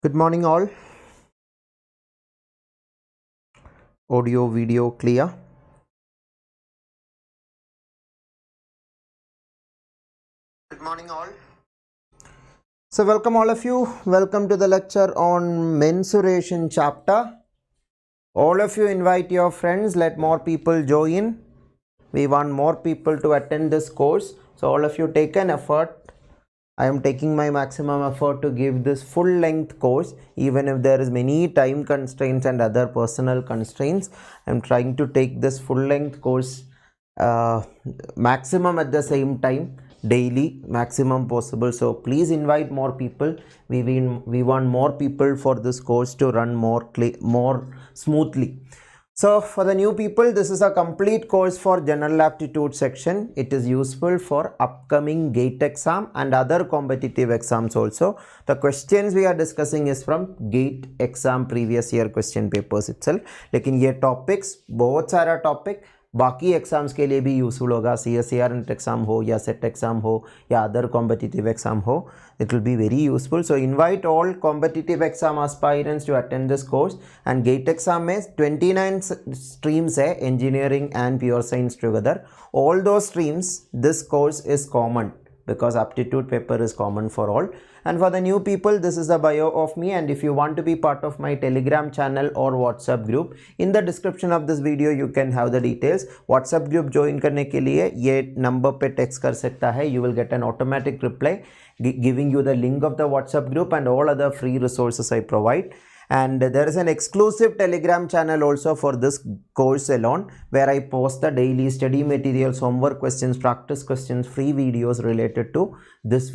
Good morning all. Audio, video clear. Good morning all. So welcome all of you. Welcome to the lecture on mensuration chapter. All of you invite your friends. Let more people join. We want more people to attend this course. So all of you take an effort. I am taking my maximum effort to give this full length course, even if there is many time constraints and other personal constraints. I am trying to take this full length course maximum at the same time, daily, maximum possible. So please invite more people. We want more people for this course to run more smoothly. So for the new people, this is a complete course for General Aptitude section. It is useful for upcoming GATE exam and other competitive exams also. The questions we are discussing is from GATE exam previous year question papers itself. लेकिन ये topics बहुत सारा topic बाकी exams के लिए भी useful होगा. CSIR-NET exam हो या सेट एग्जाम हो या अदर कॉम्पिटिटिव एग्जाम हो, it will be very useful. So invite all competitive exam aspirants to attend this course. And GATE exam में 29 streams है, engineering and pure science together. All those streams, this course is common because aptitude paper is common for all. And for the new people, this is the bio of me, and if you want to be part of my Telegram channel or WhatsApp group, in the description of this video you can have the details. WhatsApp group join करने के लिए ये number पे text कर सकता है. You will get an automatic reply giving you the link of the WhatsApp group and all other free resources I provide. And there is an exclusive Telegram channel also for this course alone, where I post the daily study materials, homework questions, practice questions, free videos related to this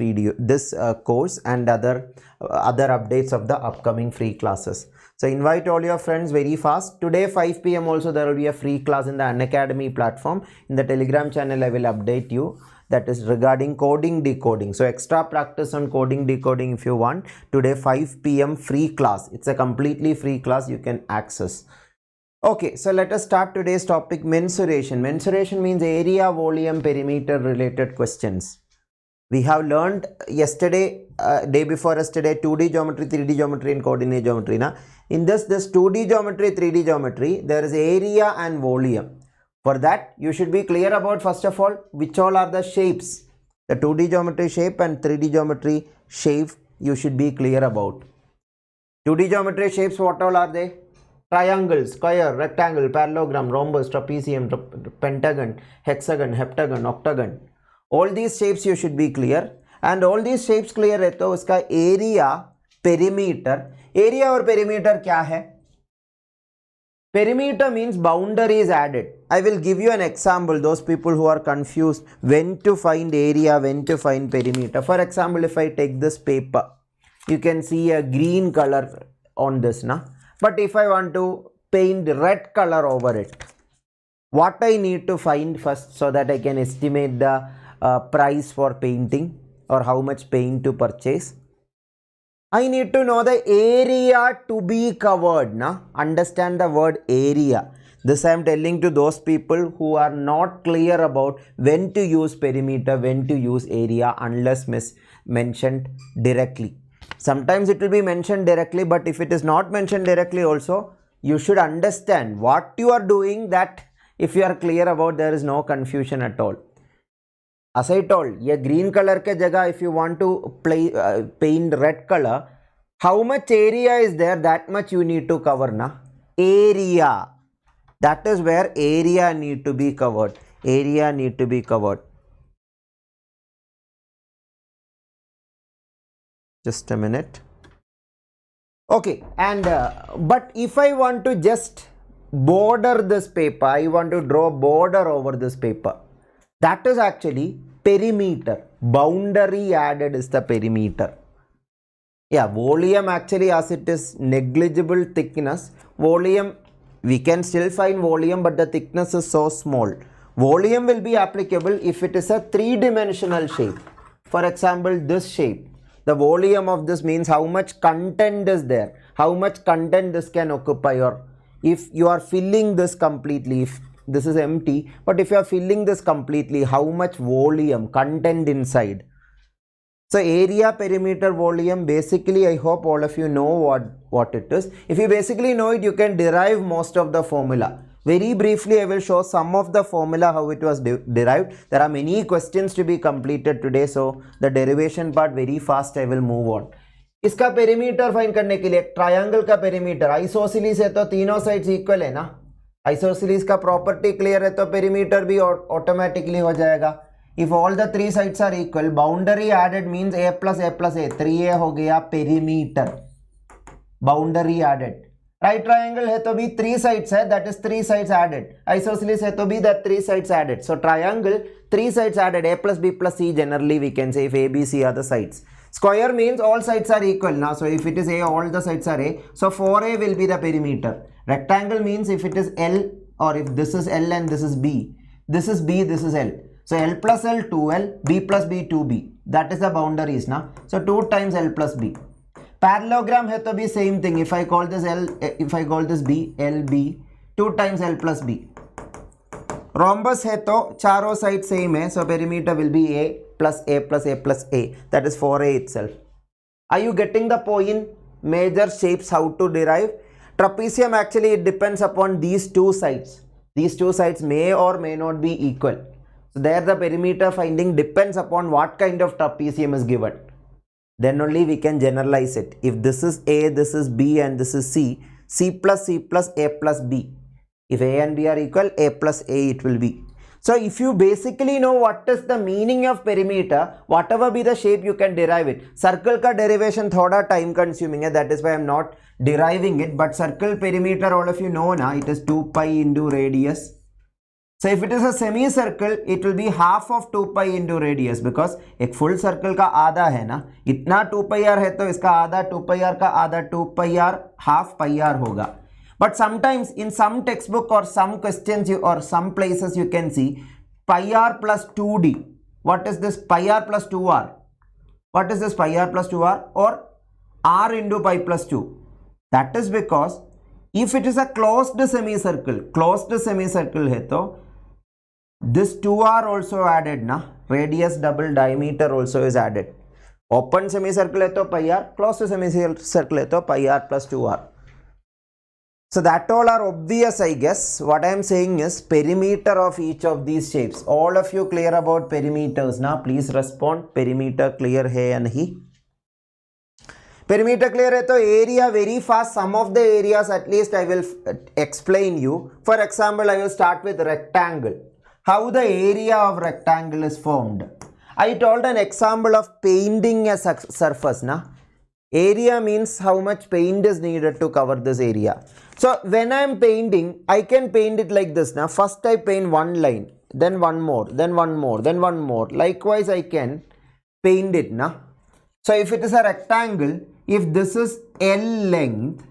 course and other updates of the upcoming free classes. So invite all your friends very fast. Today 5 p.m. also there will be a free class in the Unacademy platform. In the Telegram channel I will update you. That is regarding coding decoding. So extra practice on coding decoding if you want. Today 5 p.m. free class. It's a completely free class you can access. Okay, so let us start today's topic, mensuration. Mensuration means area, volume, perimeter related questions. We have learned yesterday, day before yesterday, 2D geometry, 3D geometry and coordinate geometry. Na? In this 2D geometry, 3D geometry, there is area and volume. For that, you should be clear about, first of all, which all are the shapes. The 2D geometry shape and 3D geometry shape you should be clear about. 2D geometry shapes, what all are they? Triangle, square, rectangle, parallelogram, rhombus, trapezium, pentagon, hexagon, heptagon, octagon. All these shapes you should be clear. And all these shapes clear है तो उसका area, perimeter. Area और perimeter क्या है? Perimeter means boundary is added. I will give you an example, those people who are confused when to find area, when to find perimeter. For example, if I take this paper, you can see a green color on this, na? But if I want to paint red color over it, what I need to find first so that I can estimate the price for painting or how much paint to purchase? I need to know the area to be covered. Na? Understand the word area. This I am telling to those people who are not clear about when to use perimeter, when to use area unless mentioned directly. Sometimes it will be mentioned directly, but if it is not mentioned directly also, you should understand what you are doing, that if you are clear about, there is no confusion at all. As I told, ये green color के जगह if you want to paint red color, how much area is there, that much you need to cover, na? Area. That is where area need to be covered. Area need to be covered. Just a minute. Okay, and but if I want to just border this paper, I want to draw border over this paper. That is actually perimeter. Boundary added is the perimeter. Yeah, volume actually, as it is negligible thickness, volume, we can still find volume, but the thickness is so small. Volume will be applicable if it is a three-dimensional shape. For example, this shape. The volume of this means how much content is there, how much content this can occupy, or if you are filling this completely, if this is empty, but if you are filling this completely, how much volume, content inside. So area, perimeter, volume, basically I hope all of you know what it is. If you basically know it, you can derive most of the formula. Very briefly I will show some of the formula how it was derived. There are many questions to be completed today, so the derivation part very fast I will move on. इसका perimeter find करने के लिए triangle का perimeter isosceles है तो तीनों sides equal है ना, आइसोसेलेस का प्रॉपर्टी क्लियर है तो perimeter भी ऑटोमेटिकली हो जाएगा. If all the three sides are equal, boundary added means a plus a plus a, 3a हो गया perimeter. Boundary added. Right triangle है तो भी 3 sides है, that is 3 sides added. Isosceles है तो भी that 3 sides added. So triangle 3 sides added, a plus b plus c, generally we can say if a, b, c are the sides. Square means all sides are equal now. So if it is a, all the sides are a. So 4a will be the perimeter. Rectangle means if it is L, or if this is L and this is b, this is b, this is L. So L plus L 2L, B plus B 2B. That is the boundaries now. So 2 times L plus B. Parallelogram है तो भी same thing. If I call this L, if I call this B, LB, 2 times L plus B. Rhombus है तो चारों side same है. So perimeter will be A plus A plus A plus A. That is 4A itself. Are you getting the point? Major shapes how to derive. Trapezium actually it depends upon these two sides. These two sides may or may not be equal. So there the perimeter finding depends upon what kind of trapezium is given. Then only we can generalize it. If this is A, this is B and this is C, C plus A plus B. If A and B are equal, A plus A it will be. So if you basically know what is the meaning of perimeter, whatever be the shape you can derive it. Circle ka derivation thoda time consuming hai, that is why I am not deriving it. But circle perimeter all of you know na, it is 2 pi into radius. So if it is a semicircle, it will be half of 2 pi into radius, because एक full circle का आधा है ना, इतना 2 pi r है तो इसका आधा 2 pi r का आधा 2 pi r half pi r होगा. But sometimes in some textbook or some questions or some places you can see pi r plus 2d. What is this pi r plus 2r? What is this pi r plus 2r? Or r into pi plus 2? That is because if it is a closed semicircle है तो this 2r also added na, radius double diameter also is added. Open semicircle है तो pi r, closed semicircle है तो pi r plus 2r. So that all are obvious, I guess. What I am saying is perimeter of each of these shapes. All of you clear about perimeters now? Please respond. Perimeter clear hai ya nahi? Perimeter clear hai to area very fast. Some of the areas at least I will explain you. For example, I will start with rectangle. How the area of rectangle is formed. I told an example of painting a surface. Na? Area means how much paint is needed to cover this area. So when I am painting, I can paint it like this. Now first I paint one line, then one more, then one more, then one more. Likewise I can paint it. Na? So if it is a rectangle, if this is L length,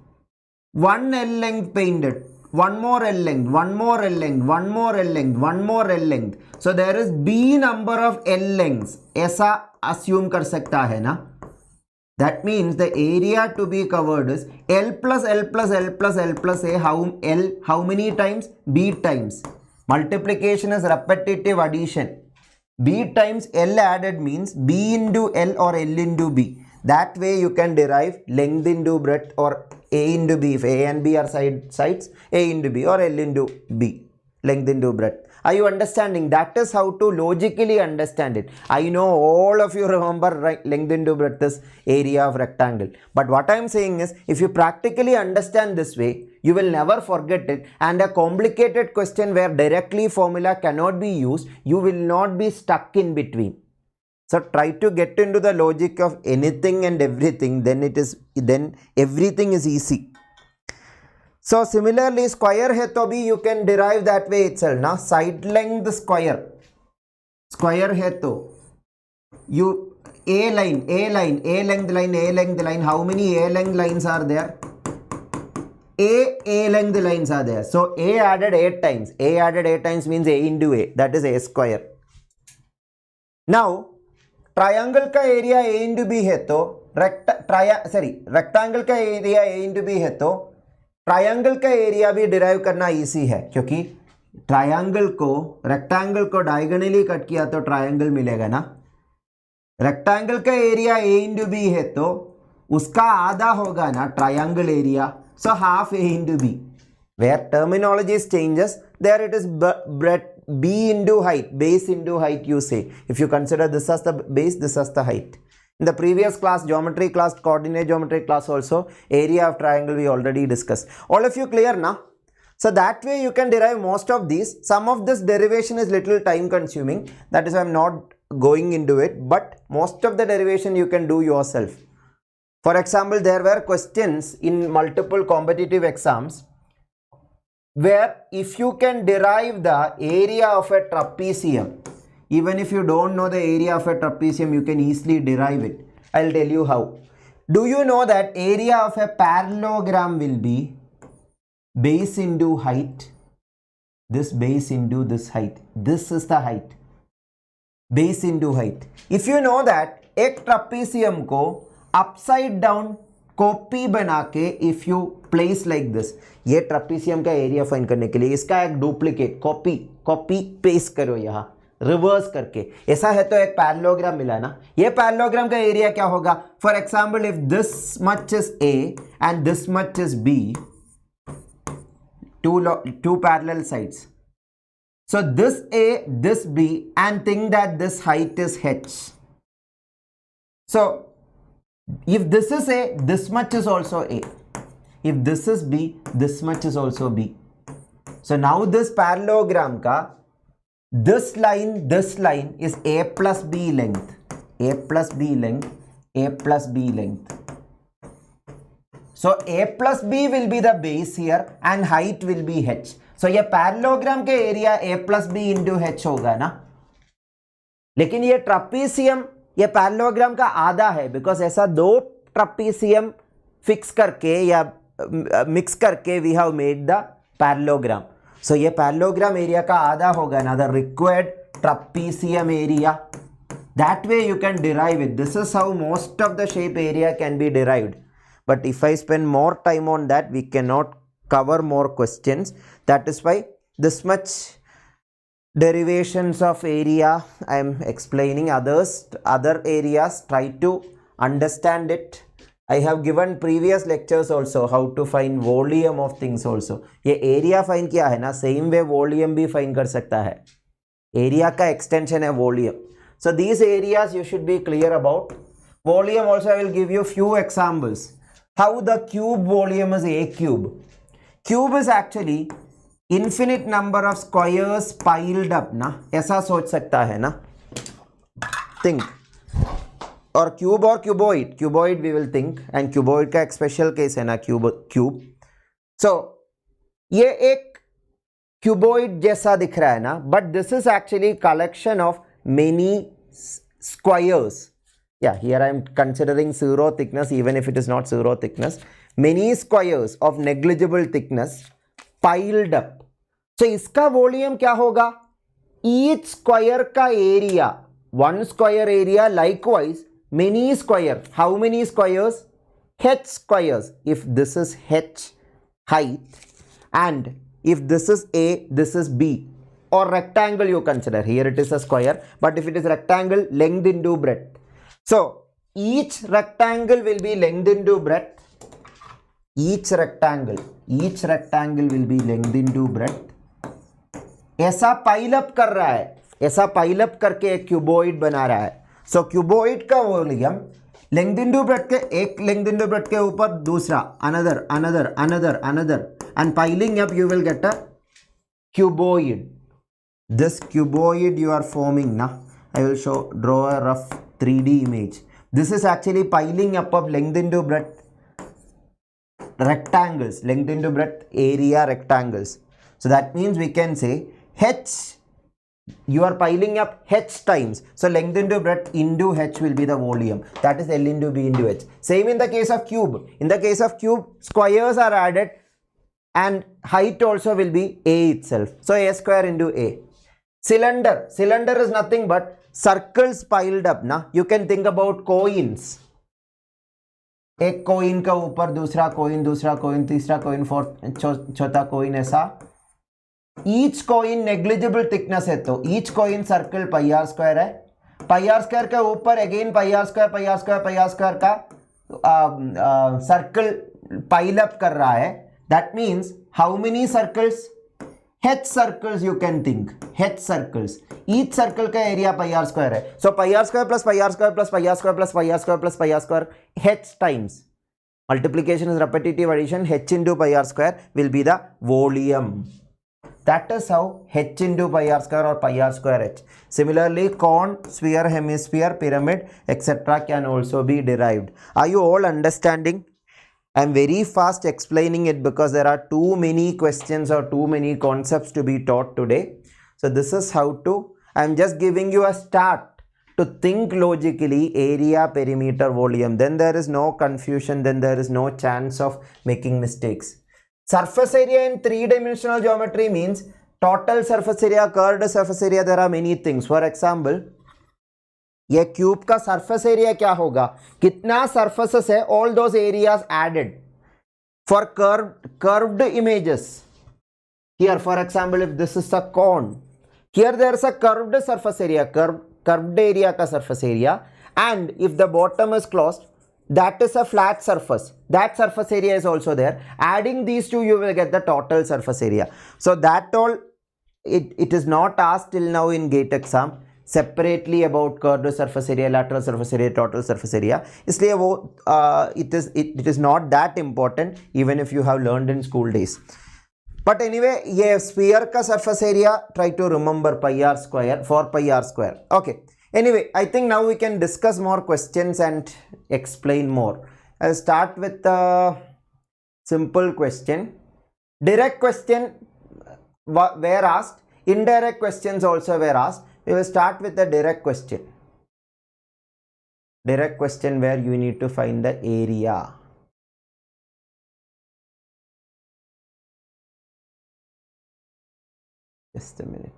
one L length painted, one more L length, one more L length, one more L length, one more L length. So there is B number of L lengths. ऐसा assume कर सकता है ना? That means the area to be covered is L plus L plus L plus L plus A. How many times? B times. Multiplication is repetitive addition. B times L added means B into L or L into B. That way you can derive length into breadth or A into B. If A and B are sides, A into B or L into B. Length into breadth. Are you understanding? That is how to logically understand it. I know all of you remember length into breadth is area of rectangle. But what I am saying is, if you practically understand this way, you will never forget it. And a complicated question where directly formula cannot be used, you will not be stuck in between. So try to get into the logic of anything and everything, then everything is easy. So similarly, square hai to bhi you can derive that way itself. Now side length square hai to you A length line. How many A length lines are there? A length lines are there. So A added 8 times. A added 8 times means A into A. That is A square. Now triangle का area A into B है तो rectangle का area A into B है तो triangle का area भी derive करना easy है, क्योंकि ट्रायंगल को रेक्टेंगल को डायगोनली कट किया तो ट्रायंगल मिलेगा ना. रेक्टेंगल का एरिया a इंटू बी है तो उसका आधा होगा ना triangle area, so half a into B. Where terminology changes, there it is breadth b into height, base into height you say. If you consider this as the base, this as the height. In the previous class, geometry class, coordinate geometry class also, area of triangle we already discussed. All of you clear now? So that way you can derive most of these. Some of this derivation is little time consuming. That is why I am not going into it. But most of the derivation you can do yourself. For example, there were questions in multiple competitive exams where if you can derive the area of a trapezium, even if you don't know the area of a trapezium, you can easily derive it. I'll tell you how. Do you know that area of a parallelogram will be base into height, this base into this height, this is the height, base into height. If you know that एक trapezium को upside down copy बना के if you place like this, ये trapezium का area find करने के लिए इसका एक डुप्लीकेट कॉपी पेस्ट करो यहाँ रिवर्स करके, ऐसा है तो एक पैरेललोग्राम मिला ना, ये पैरेललोग्राम का एरिया क्या होगा? For example if this much is A and this much is B, two parallel sides, so this a, this b, and think that this height is h. So if this is a, this much is also a. If this is b, this much is also b. So now this parallelogram ka this line is a plus b length, a plus b length, a plus b length. So a plus b will be the base here and height will be h. So ये parallelogram के area a plus b into h होगा ना, लेकिन ये trapezium ये parallelogram का आधा है, बिकॉज ऐसा दो ट्रापेजियम फिक्स करके या मिक्स करके we have made the parallelogram. So ये पैरेललोग्राम एरिया का आधा होगा ना, the required trapezium area. That way you can derive it. This is how most of the shape area can be derived. But if I spend more time on that we can not cover more questions. That is why this much derivations of area I am explaining. Other areas try to understand it. I have given previous lectures also how to find volume of things also. ये area find किया है ना, same way volume भी find कर सकता है. Area का extension है volume. So these areas you should be clear about. Volume also I will give you few examples. How the cube volume is a cube. Cube is actually infinite number of squares piled up ना, ऐसा सोच सकता है ना. Think. और cube और cuboid we will think, and cuboid का एक स्पेशल केस है ना क्यूब. So ये एक क्यूबॉइड जैसा दिख रहा है ना, but this is actually collection of many squares. Yeah, here I am considering zero thickness, even if it is not zero thickness. Many squares of negligible thickness piled up. So इसका volume क्या होगा? Each square का area, one square area, likewise many square. How many squares? H squares. If this is h height and if this is a, this is b, or rectangle you consider. Here it is a square, but if it is rectangle, length into breadth. So each rectangle will be length into breadth. Each rectangle will be length into breadth. ऐसा pile up कर रहा है, ऐसा pile up करके एक cuboid बना रहा है. सो क्यूबॉइड का वॉल्यूम लेंथ इनटू ब्रेड्थ के, एक लेंथ इनटू ब्रेड्थ के ऊपर दूसरा, another and piling up you will get a cuboid. This cuboid you are forming now. I will draw a rough 3D image. This is actually piling up of length into breadth rectangles, length into breadth area rectangles. So that means we can say h, you are piling up h times, so length into breadth into h will be the volume. That is L into B into h. Same in the case of cube. In the case of cube, squares are added and height also will be a itself. So a square into a. Cylinder is nothing but circles piled up ना. You can think about coins. एक coin का ऊपर दूसरा coin, तीसरा coin, चौथा coin, ऐसा. Each coin negligible thickness है तो each coin circle pi R square है, pi r square के ऊपर again pi r square का circle pile up कर रहा है. That means how many circles? H circles you can think. H circles. Each circle का area pi r square है. So pi r square plus pi r square plus pi r square plus pi r square plus pi r square h times. Multiplication is repetitive addition. H into pi r square will be the volume. That is how h into pi r square or pi r square h. Similarly, cone, sphere, hemisphere, pyramid, etc. can also be derived. Are you all understanding? I am very fast explaining it because there are too many questions or too many concepts to be taught today. So this is how to, I am just giving you a start to think logically, area, perimeter, volume. Then there is no confusion, then there is no chance of making mistakes. Surface area in three-dimensional geometry means total surface area, curved surface area, there are many things. For example, ये cube का surface area क्या होगा, कितना surfaces है, all those areas added for curved images. Here for example, if this is a cone, here there is a curved surface area, curved area का surface area, and if the bottom is closed, that is a flat surface, that surface area is also there. Adding these two you will get the total surface area. So that all it is not asked till now in GATE exam separately about curved surface area, lateral surface area, total surface area. इसलिए वो it is not that important even if you have learned in school days. But anyway, ये sphere का surface area, try to remember pi r square, for pi r square. Okay. Anyway, I think now we can discuss more questions and explain more. I'll start with a simple question. Direct question were asked. Indirect questions also were asked. We will start with the direct question. Direct question where you need to find the area. Just a minute.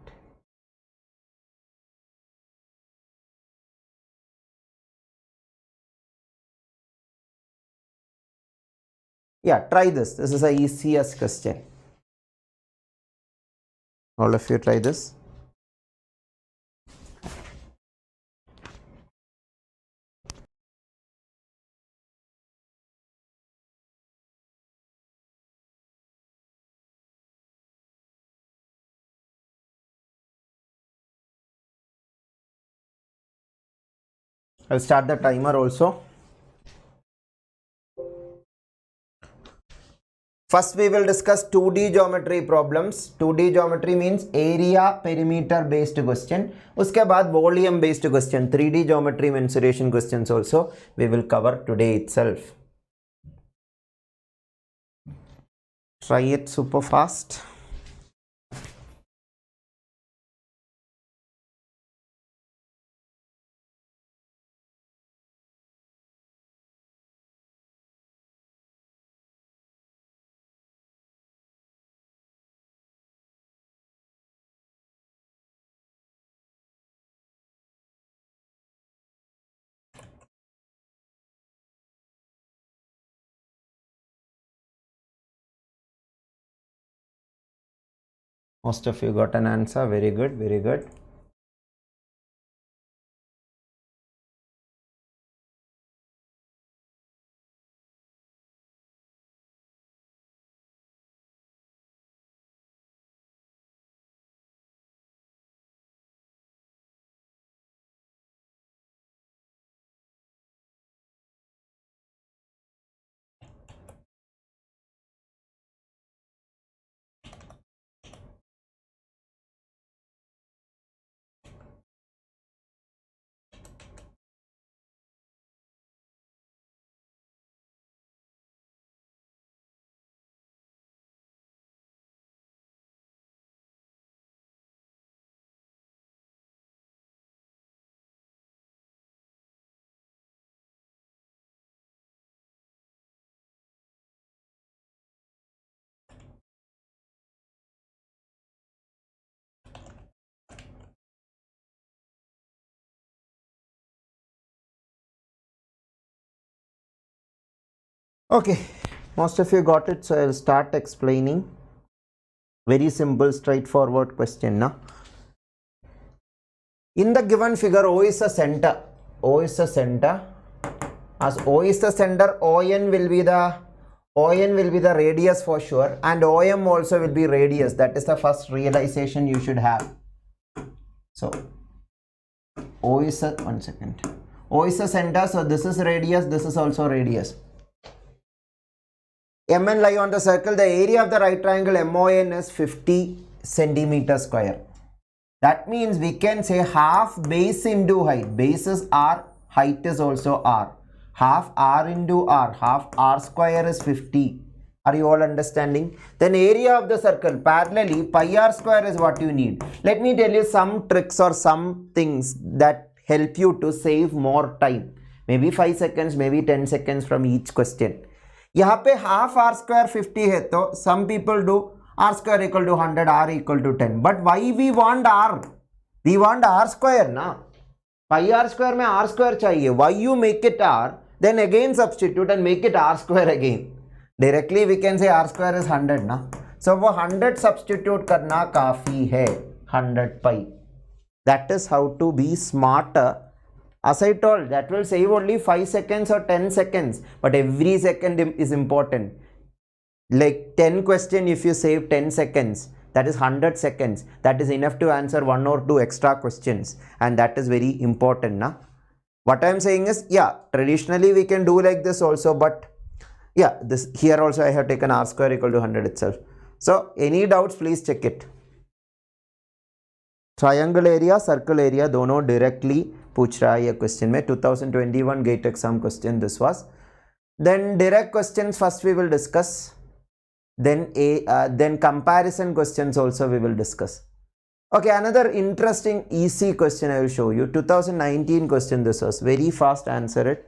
Yeah, try this. This is the easiest question. All of you try this. I'll start the timer also. First we will discuss 2D geometry problems. 2D geometry means area perimeter based question. उसके बाद volume based question. 3D geometry mensuration questions also we will cover today itself. Try it super fast. Most of you got an answer. Very good, very good. Okay, most of you got it, so I'll start explaining. Very simple, straightforward question. Now, In the given figure, O is the center. O is the center. As O is the center, ON will be the radius for sure, and OM also will be radius. That is the first realization you should have. So O is the, one second. O is the center, so this is radius, this is also radius. MN lie on the circle. The area of the right triangle MON is 50 centimeters square. That means we can say half base into height. Base is R, height is also R. Half R into R, half R square is 50. Are you all understanding? Then area of the circle, parallelly, pi R square is what you need. Let me tell you some tricks or some things that help you to save more time. Maybe 5 seconds, maybe 10 seconds from each question. यहाँ पे half R square 50 है तो some people do R square equal to 100, R equal to 10. But why we want R? We want R square ना. Pi R square में R square चाहिए. Why you make it R? Then again substitute and make it R square again. Directly we can say R square is 100 ना. So वो 100 substitute करना काफी है. 100 pi. That is how to be smarter. As I told, that will save only 5 seconds or 10 seconds. But every second is important. Like 10 question, if you save 10 seconds, that is 100 seconds. That is enough to answer 1 or 2 extra questions. And that is very important. Na? What I am saying is, yeah, traditionally we can do like this also. But yeah, this here also I have taken R square equal to 100 itself. So any doubts, please check it. Triangle area, circle area, दोनों directly पूछ रहा है ये question में. 2021 GATE exam question this was. Then direct questions first we will discuss. Then comparison questions also we will discuss. Okay, another interesting easy question I will show you. 2019 question this was. Very fast, answer it.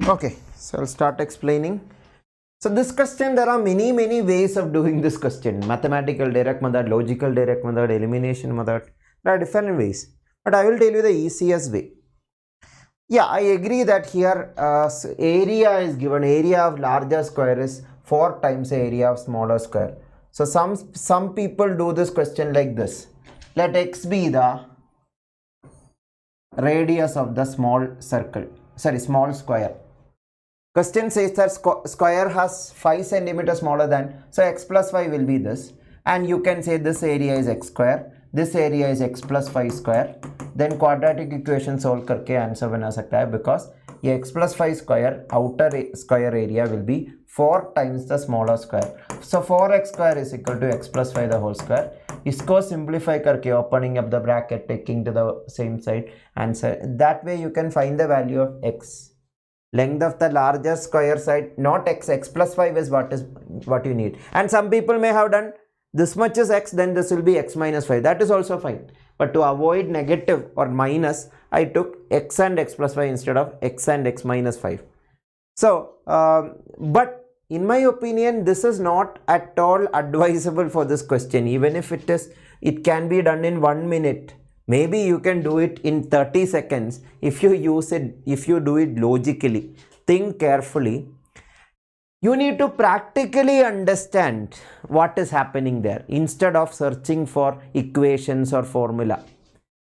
Okay, so I'll start explaining. So this question, there are many ways of doing this question. Mathematical direct method, logical direct method, elimination method. There are different ways. But I will tell you the easiest way. Yeah, I agree that here area is given. Area of larger square is 4 times the area of smaller square. So some people do this question like this. Let x be the radius of the small circle. Sorry, small square. Question says that square has 5 centimeters smaller than, so x plus 5 will be this, and you can say this area is x square, this area is x plus 5 square. Then quadratic equation solve करके answer बना सकता है, because ये x plus 5 square outer square area will be 4 times the smaller square. So 4x square is equal to x plus 5 the whole square. इसको simplify करके opening up the bracket, taking to the same side answer. That way you can find the value of x. Length of the larger square side, not x plus 5 is what you need. And some people may have done this much is x, then this will be x minus 5. That is also fine. But to avoid negative or minus, I took x and x plus 5 instead of x and x minus 5. So, but in my opinion, this is not at all advisable for this question. Even if it can be done in 1 minute. Maybe you can do it in 30 seconds if you do it logically. Think carefully. You need to practically understand what is happening there instead of searching for equations or formula.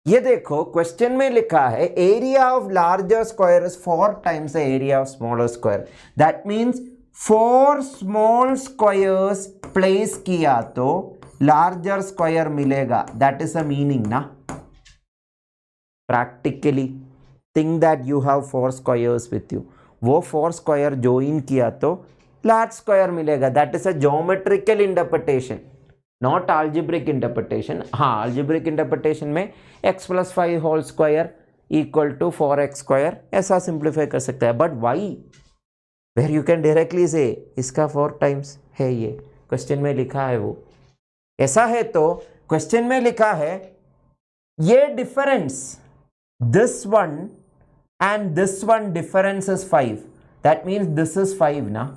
ये देखो question में लिखा है area of larger square is 4 times the area of smaller square. That means 4 small squares place किया तो larger square मिलेगा. That is the meaning ना. Practically think that you have 4 squares with you. वो 4 square join किया तो large square मिलेगा. That is a geometrical interpretation, not algebraic interpretation. हाँ, algebraic interpretation में x plus 5 whole square equal to 4x square ऐसा simplify कर सकता है. But why? Where you can directly say इसका 4 times है, ये question में लिखा है वो. ऐसा है तो question में लिखा है ये difference, this one and this one difference is 5. That means this is 5 na.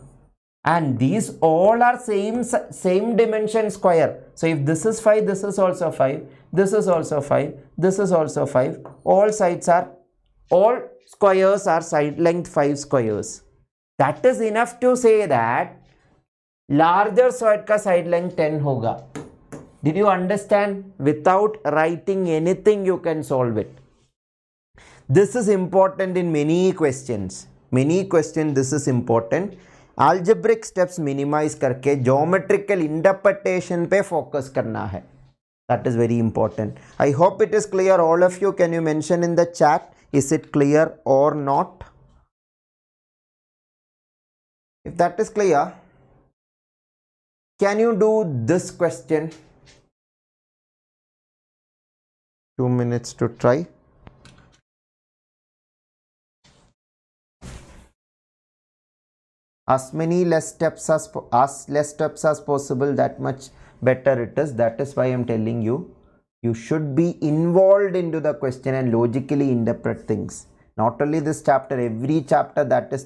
And these all are same dimension square. So if this is 5, this is also 5, this is also 5, this is also 5. All squares are side length 5 squares. That is enough to say that larger side का side length 10 होगा. Did you understand? Without writing anything you can solve it. This is important in many questions. This is important. Algebraic steps minimize करके geometrical interpretation पे focus करना है. That is very important. I hope it is clear. All of you, can you mention in the chat, is it clear or not? If that is clear, can you do this question? 2 minutes to try. As less steps as possible, that much better it is. That is why I am telling you, you should be involved into the question and logically interpret things. Not only this chapter, every chapter, that is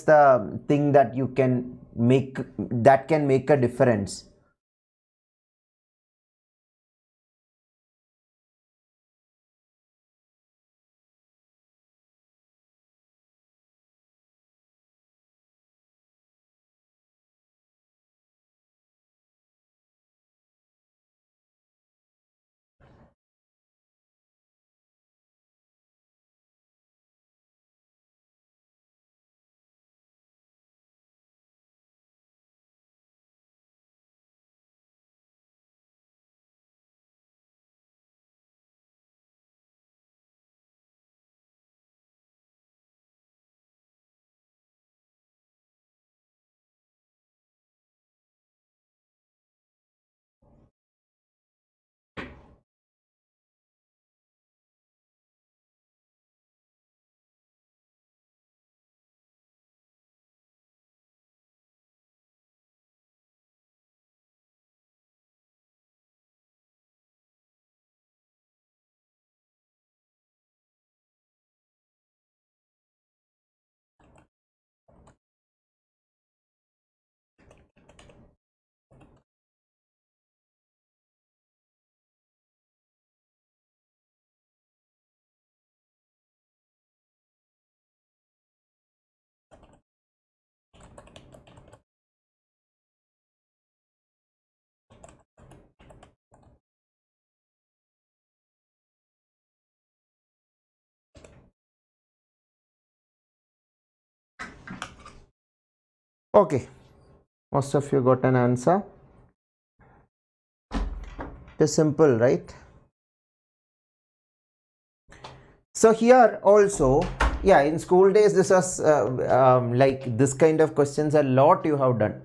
the thing that you can make, that can make a difference. Okay, most of you got an answer. It is simple, right? So here also, yeah, in school days this was like this kind of questions a lot you have done,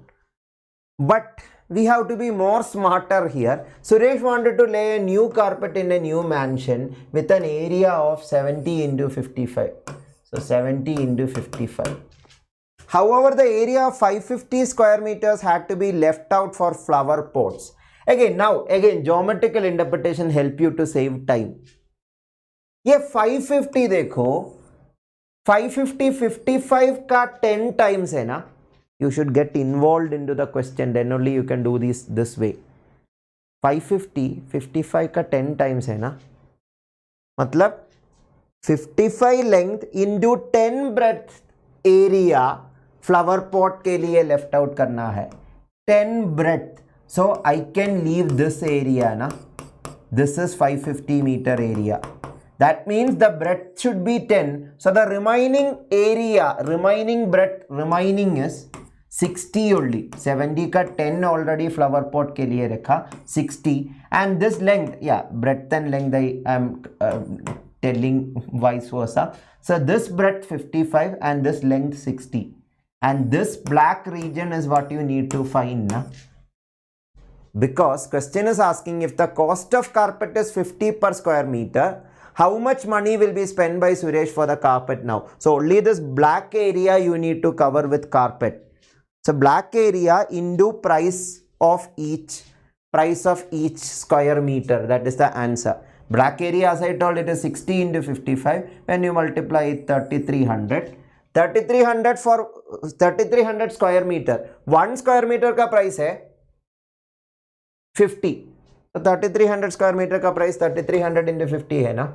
but we have to be more smarter here. Suresh wanted to lay a new carpet in a new mansion with an area of 70 into 55. So 70 into 55. However, the area of 550 square meters had to be left out for flower pots. Again, geometrical interpretation help you to save time. ये 550 देखो, 550 55 का 10 times है ना. You should get involved into the question, then only you can do this way. 550 55 का 10 times है ना, मतलब 55 length into 10 breadth area flower pot के लिए left out करना है. 10 breadth, so I can leave this area ना. This is 550 meter area. That means the breadth should be 10. So the remaining area, remaining breadth, remaining is 60 only. 70 का 10 already flower pot के लिए रखा, 60. And this length, yeah, breadth and length I am telling vice versa. So this breadth 55 and this length 60. And this black region is what you need to find. Na? Because question is asking if the cost of carpet is 50 per square meter, how much money will be spent by Suresh for the carpet now? So only this black area you need to cover with carpet. So black area into price of each square meter. That is the answer. Black area, as I told, it is 60 into 55. When you multiply it, 3300. 3300 for 3300 square meter. 1 square meter का price है 50. So 3300 square meter का price 3300 into 50 है ना.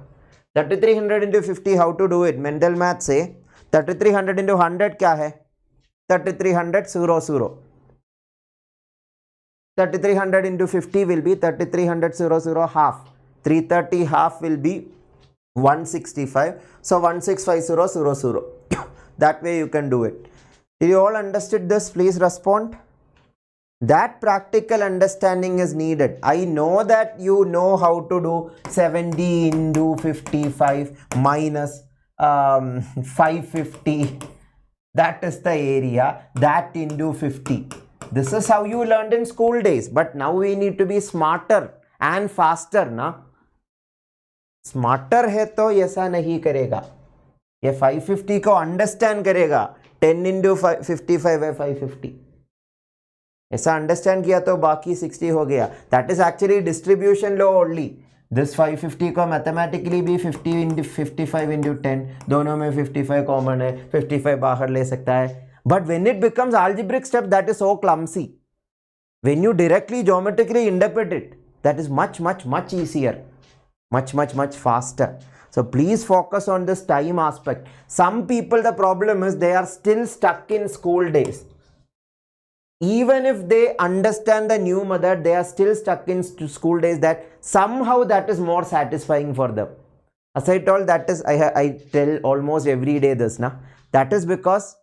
3300 into 50, how to do it? Mental math से 3300 into 100 क्या है? 3300 0. 3300 into 50 will be 3300 0 half. 330 half will be 165. So 165 0. That way you can do it. Did you all understood this? Please respond. That practical understanding is needed. I know that you know how to do 70 into 55 minus 550. That is the area. That into 50. This is how you learned in school days. But now we need to be smarter and faster. Na? Smarter है तो ऐसा नहीं करेगा. ये 550 को understand करेगा. 10 into 55 है 550. ऐसा अंडरस्टैंड किया तो बाकी 60 हो गया. That is actually distribution law only. This 550 को मैथमेटिकली भी 50 into 55 into 10, दोनों में 55 कॉमन है. 55 बाहर ले सकता है. But when it becomes algebraic step, that is so clumsy. When you directly geometrically interpret it, that is much easier. Much faster. So please focus on this time aspect. Some people, the problem is they are still stuck in school days. Even if they understand the new method, they are still stuck in school days, that somehow that is more satisfying for them. As I told, that is, I tell almost every day this. Na? That is because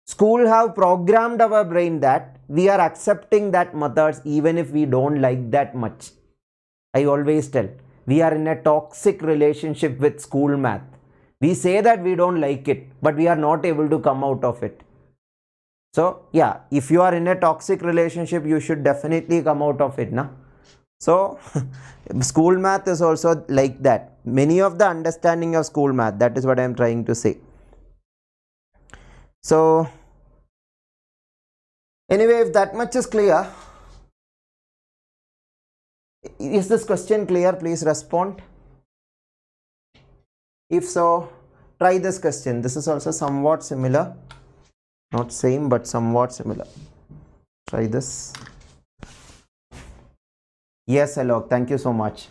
school have programmed our brain that we are accepting that methods even if we don't like that much. I always tell, we are in a toxic relationship with school math. We say that we don't like it, but we are not able to come out of it. So yeah, if you are in a toxic relationship, you should definitely come out of it. Na? So school math is also like that. Many of the understanding of school math, that is what I am trying to say. So anyway, if that much is clear, is this question clear? Please respond. If so, try this question. This is also somewhat similar. Not same, but somewhat similar. Try this. Yes, Alok. Thank you so much.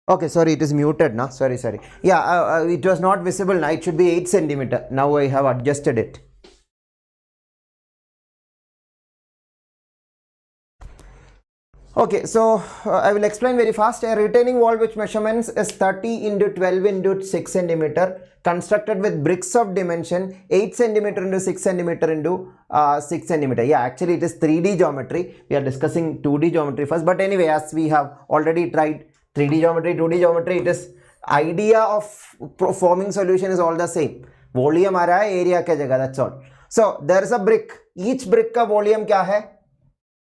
Okay, sorry, it is muted now. Sorry. Yeah, it was not visible now. It should be 8 centimeter. Now I have adjusted it. Okay, so I will explain very fast. A retaining wall which measurements is 30 into 12 into 6 centimeter, constructed with bricks of dimension 8 centimeter into 6 centimeter into 6 centimeter. Yeah, actually it is 3D geometry. We are discussing 2D geometry first. But anyway, as we have already tried 3D geometry, 2D geometry, it is idea of forming solution is all the same. Volume आ रहा है, area क्या जगह, that's all. So there is a brick. Each brick का volume क्या है?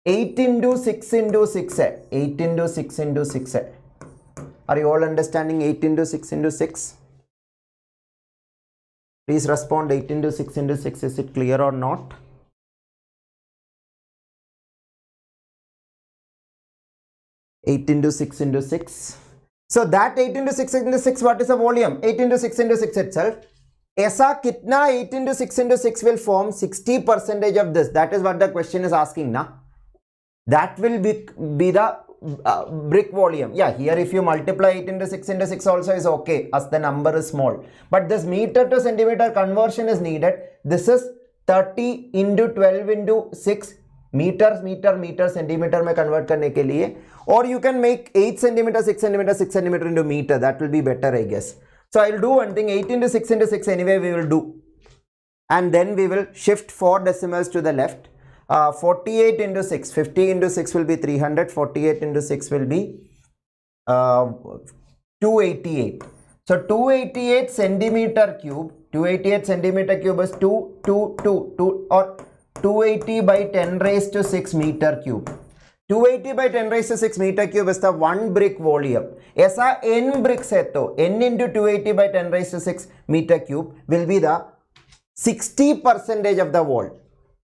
8 into 6 into 6 है. 8 into 6 into 6 है. Are you all understanding 8 into 6 into 6? Please respond. 8 into 6 into 6, is it clear or not? Eight into 6 into 6. So that 8 into 6 into 6, what is the volume? 8 into 6 into 6 itself. ऐसा कितना 8 into 6 into 6 will form 60% of this? That is what the question is asking now. That will be the brick volume. Yeah, here if you multiply 8 into 6 into 6 also is okay as the number is small. But this meter to centimeter conversion is needed. This is 30 into 12 into 6 meters, meter centimeter में convert करने के लिए. Or you can make 8 centimeter, 6 centimeter, 6 centimeter into meter. That will be better, I guess. So I will do one thing. 8 into 6 into 6 anyway we will do. And then we will shift 4 decimals to the left. 48 into 6, 50 into 6 will be 300, 48 into 6 will be 288. So 288 centimeter cube, 288 centimeter cube is 2 or 280 by 10 raised to 6 meter cube. 280 by 10 raised to 6 meter cube is the one brick volume. ऐसा n bricks है तो n into 280 by 10 raised to 6 meter cube will be the 60% of the wall.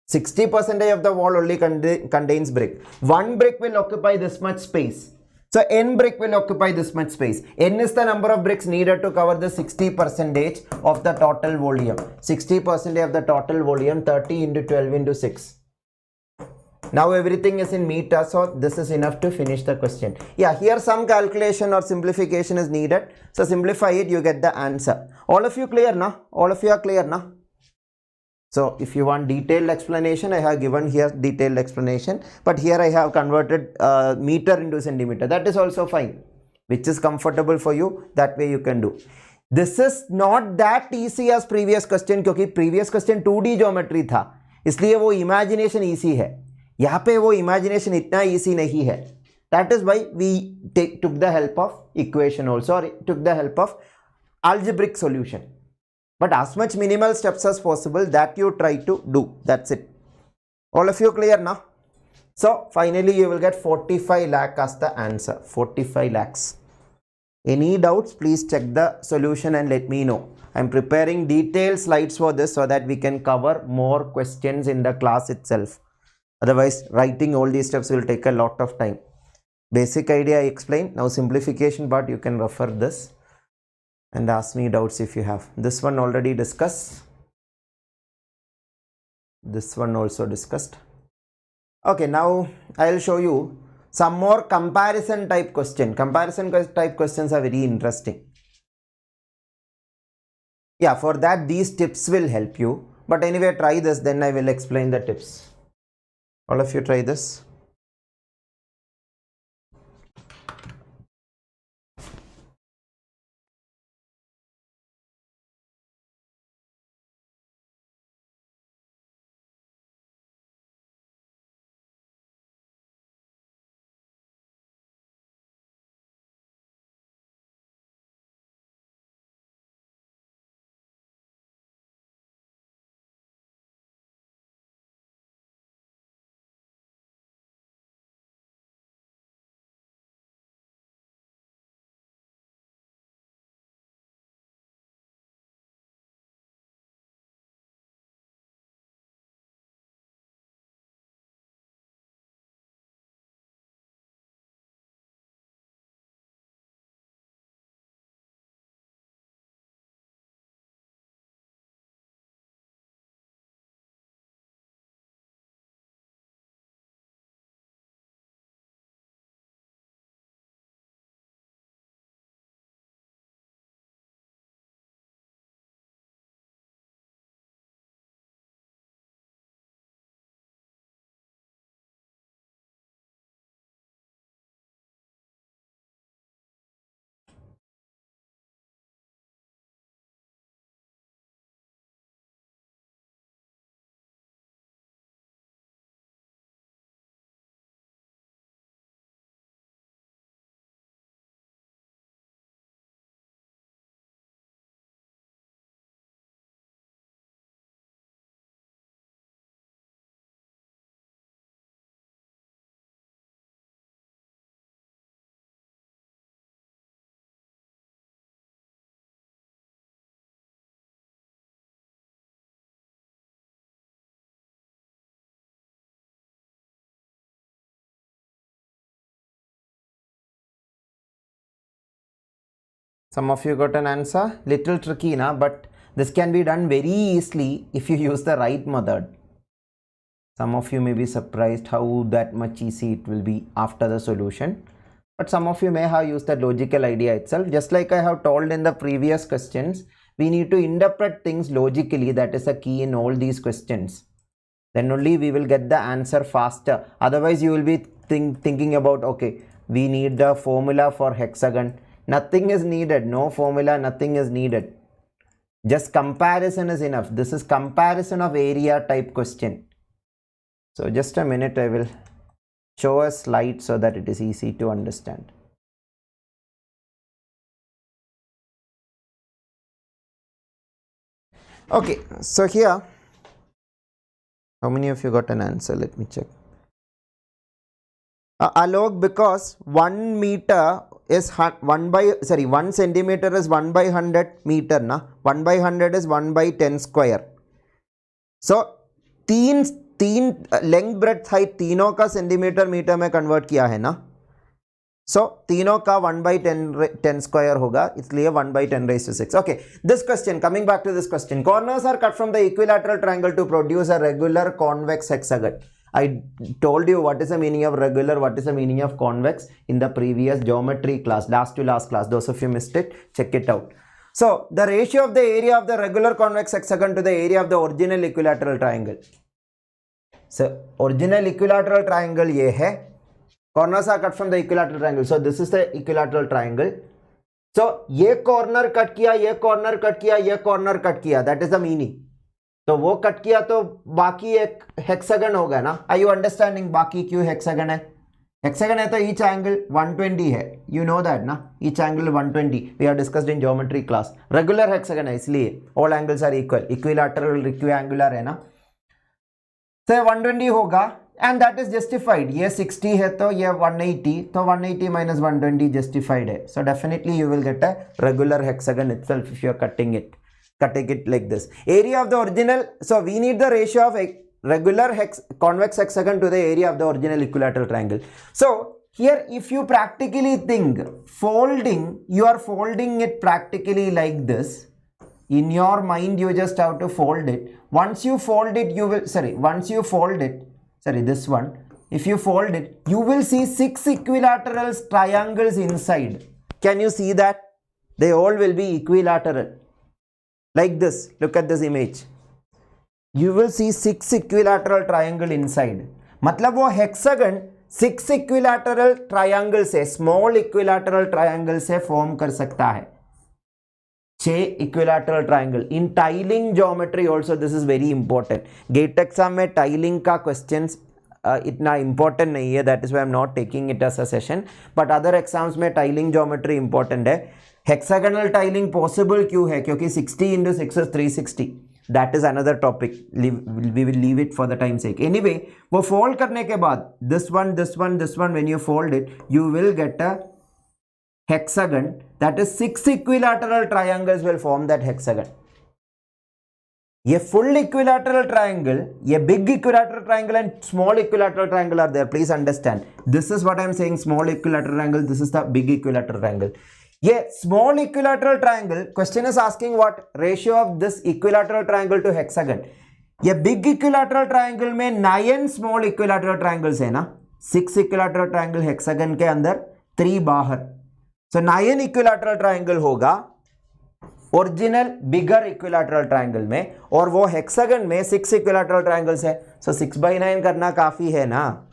60% of the wall only contains brick. One brick will occupy this much space. So n brick will occupy this much space. N is the number of bricks needed to cover the 60% of the total volume. 60% of the total volume, 30 into 12 into 6. Now everything is in meter, so this is enough to finish the question. Yeah, here some calculation or simplification is needed. So simplify it, you get the answer. All of you clear now? All of you are clear now? So if you want detailed explanation, I have given here detailed explanation, but here I have converted meter into centimeter. That is also fine, which is comfortable for you. That way you can do. This is not that easy as previous question, क्योंकि previous question 2D geometry था, इसलिए वो imagination easy है. यहाँ पे वो imagination इतना easy नहीं है. That is why we took the help of equation also, or took the help of algebraic solution. But as much minimal steps as possible that you try to do. That's it. All of you clear now? So finally you will get 45 lakh as the answer. 45 lakhs. Any doubts? Please check the solution and let me know. I'm preparing detailed slides for this so that we can cover more questions in the class itself. Otherwise, writing all these steps will take a lot of time. Basic idea I explained. Now simplification part, you can refer this and ask me doubts if you have. This one already discussed. This one also discussed. Okay, now I'll show you some more comparison type question. Comparison type questions are very interesting. Yeah, for that these tips will help you. But anyway, try this, then I will explain the tips. All of you try this. Some of you got an answer. Little tricky, na, but this can be done very easily if you use the right method. Some of you may be surprised how that much easy it will be after the solution. But some of you may have used that logical idea itself. Just like I have told in the previous questions, we need to interpret things logically. That is a key in all these questions. Then only we will get the answer faster. Otherwise, you will be thinking about, okay, we need the formula for hexagon. Nothing is needed. No formula, nothing is needed. Just comparison is enough. This is comparison of area type question. So just a minute, I will show a slide so that it is easy to understand. Okay, so here, how many of you got an answer? Let me check. Alok, because 1 meter is 1 centimeter is 1 by 100 meter, na? 1 by 100 is 1 by 10 square. So, तीन length breadth height तीनों का centimetre metre में convert किया है ना. सो तीनों का 1 by 10 square होगा, इसलिए 1 by 10 raised to 6. Okay, this question, coming back to this question, corners are cut from the equilateral triangle to produce a regular convex hexagon. I told you what is the meaning of regular, what is the meaning of convex in the previous geometry class, last to last class. Those of you missed it, check it out. So the ratio of the area of the regular convex hexagon to the area of the original equilateral triangle. So original equilateral triangle ये है, corners are cut from the equilateral triangle. So this is the equilateral triangle. So ये corner cut किया, ये corner cut किया, ये corner cut किया, that is the meaning. तो वो कट किया तो बाकी एक हेक्सागन होगा ना. Are you understanding बाकी क्यों हेक्सागन है? हेक्सागन है तो each angle 120 है, you know that ना, each angle 120 we have discussed in geometry class. Regular hexagon है इसलिए all angles are equal, equilateral rectangular है ना. So 120 होगा and that is justified. ये 60 है तो ये 180, तो 180 minus 120 justified है. So definitely you will get a regular hexagon itself if you are cutting it like this. Area of the original, so we need the ratio of a regular convex hexagon to the area of the original equilateral triangle. So here if you practically think folding, you are folding it practically like this. In your mind you just have to fold it. Once you fold it, this one, if you fold it, you will see 6 equilateral triangles inside. Can you see that? They all will be equilateral. Like this, look at this image. You will see 6 equilateral triangle inside. मतलब वो hexagon 6 equilateral triangles से, small equilateral triangles से form कर सकता है. 6 equilateral triangle. In tiling geometry also this is very important. Gate exam में tiling का questions इतना important नहीं है, that is why I am not taking it as a session. But other exams में tiling geometry important है. Hexagonal tiling possible क्यों है? क्योंकि 60 into 6 is 360. That is another topic. We will leave it for the time sake. Anyway, वो fold करने के बाद this one, when you fold it, you will get a hexagon, that is 6 equilateral triangles will form that hexagon. A full equilateral triangle, a big equilateral triangle and small equilateral triangle are there. Please understand. This is what I am saying, small equilateral triangle, this is the big equilateral triangle. A small equilateral triangle, question is asking what ratio of this equilateral triangle to hexagon. A big equilateral triangle में 9 small equilateral triangles है ना, 6 equilateral triangle hexagon के अंदर, 3 बाहर. So 9 equilateral triangle होगा original बिगर equilateral triangle में, और वो हेक्सागन में 6 इक्विलैटरल ट्रायंगल्स है. सो 6/9 करना काफ़ी है ना.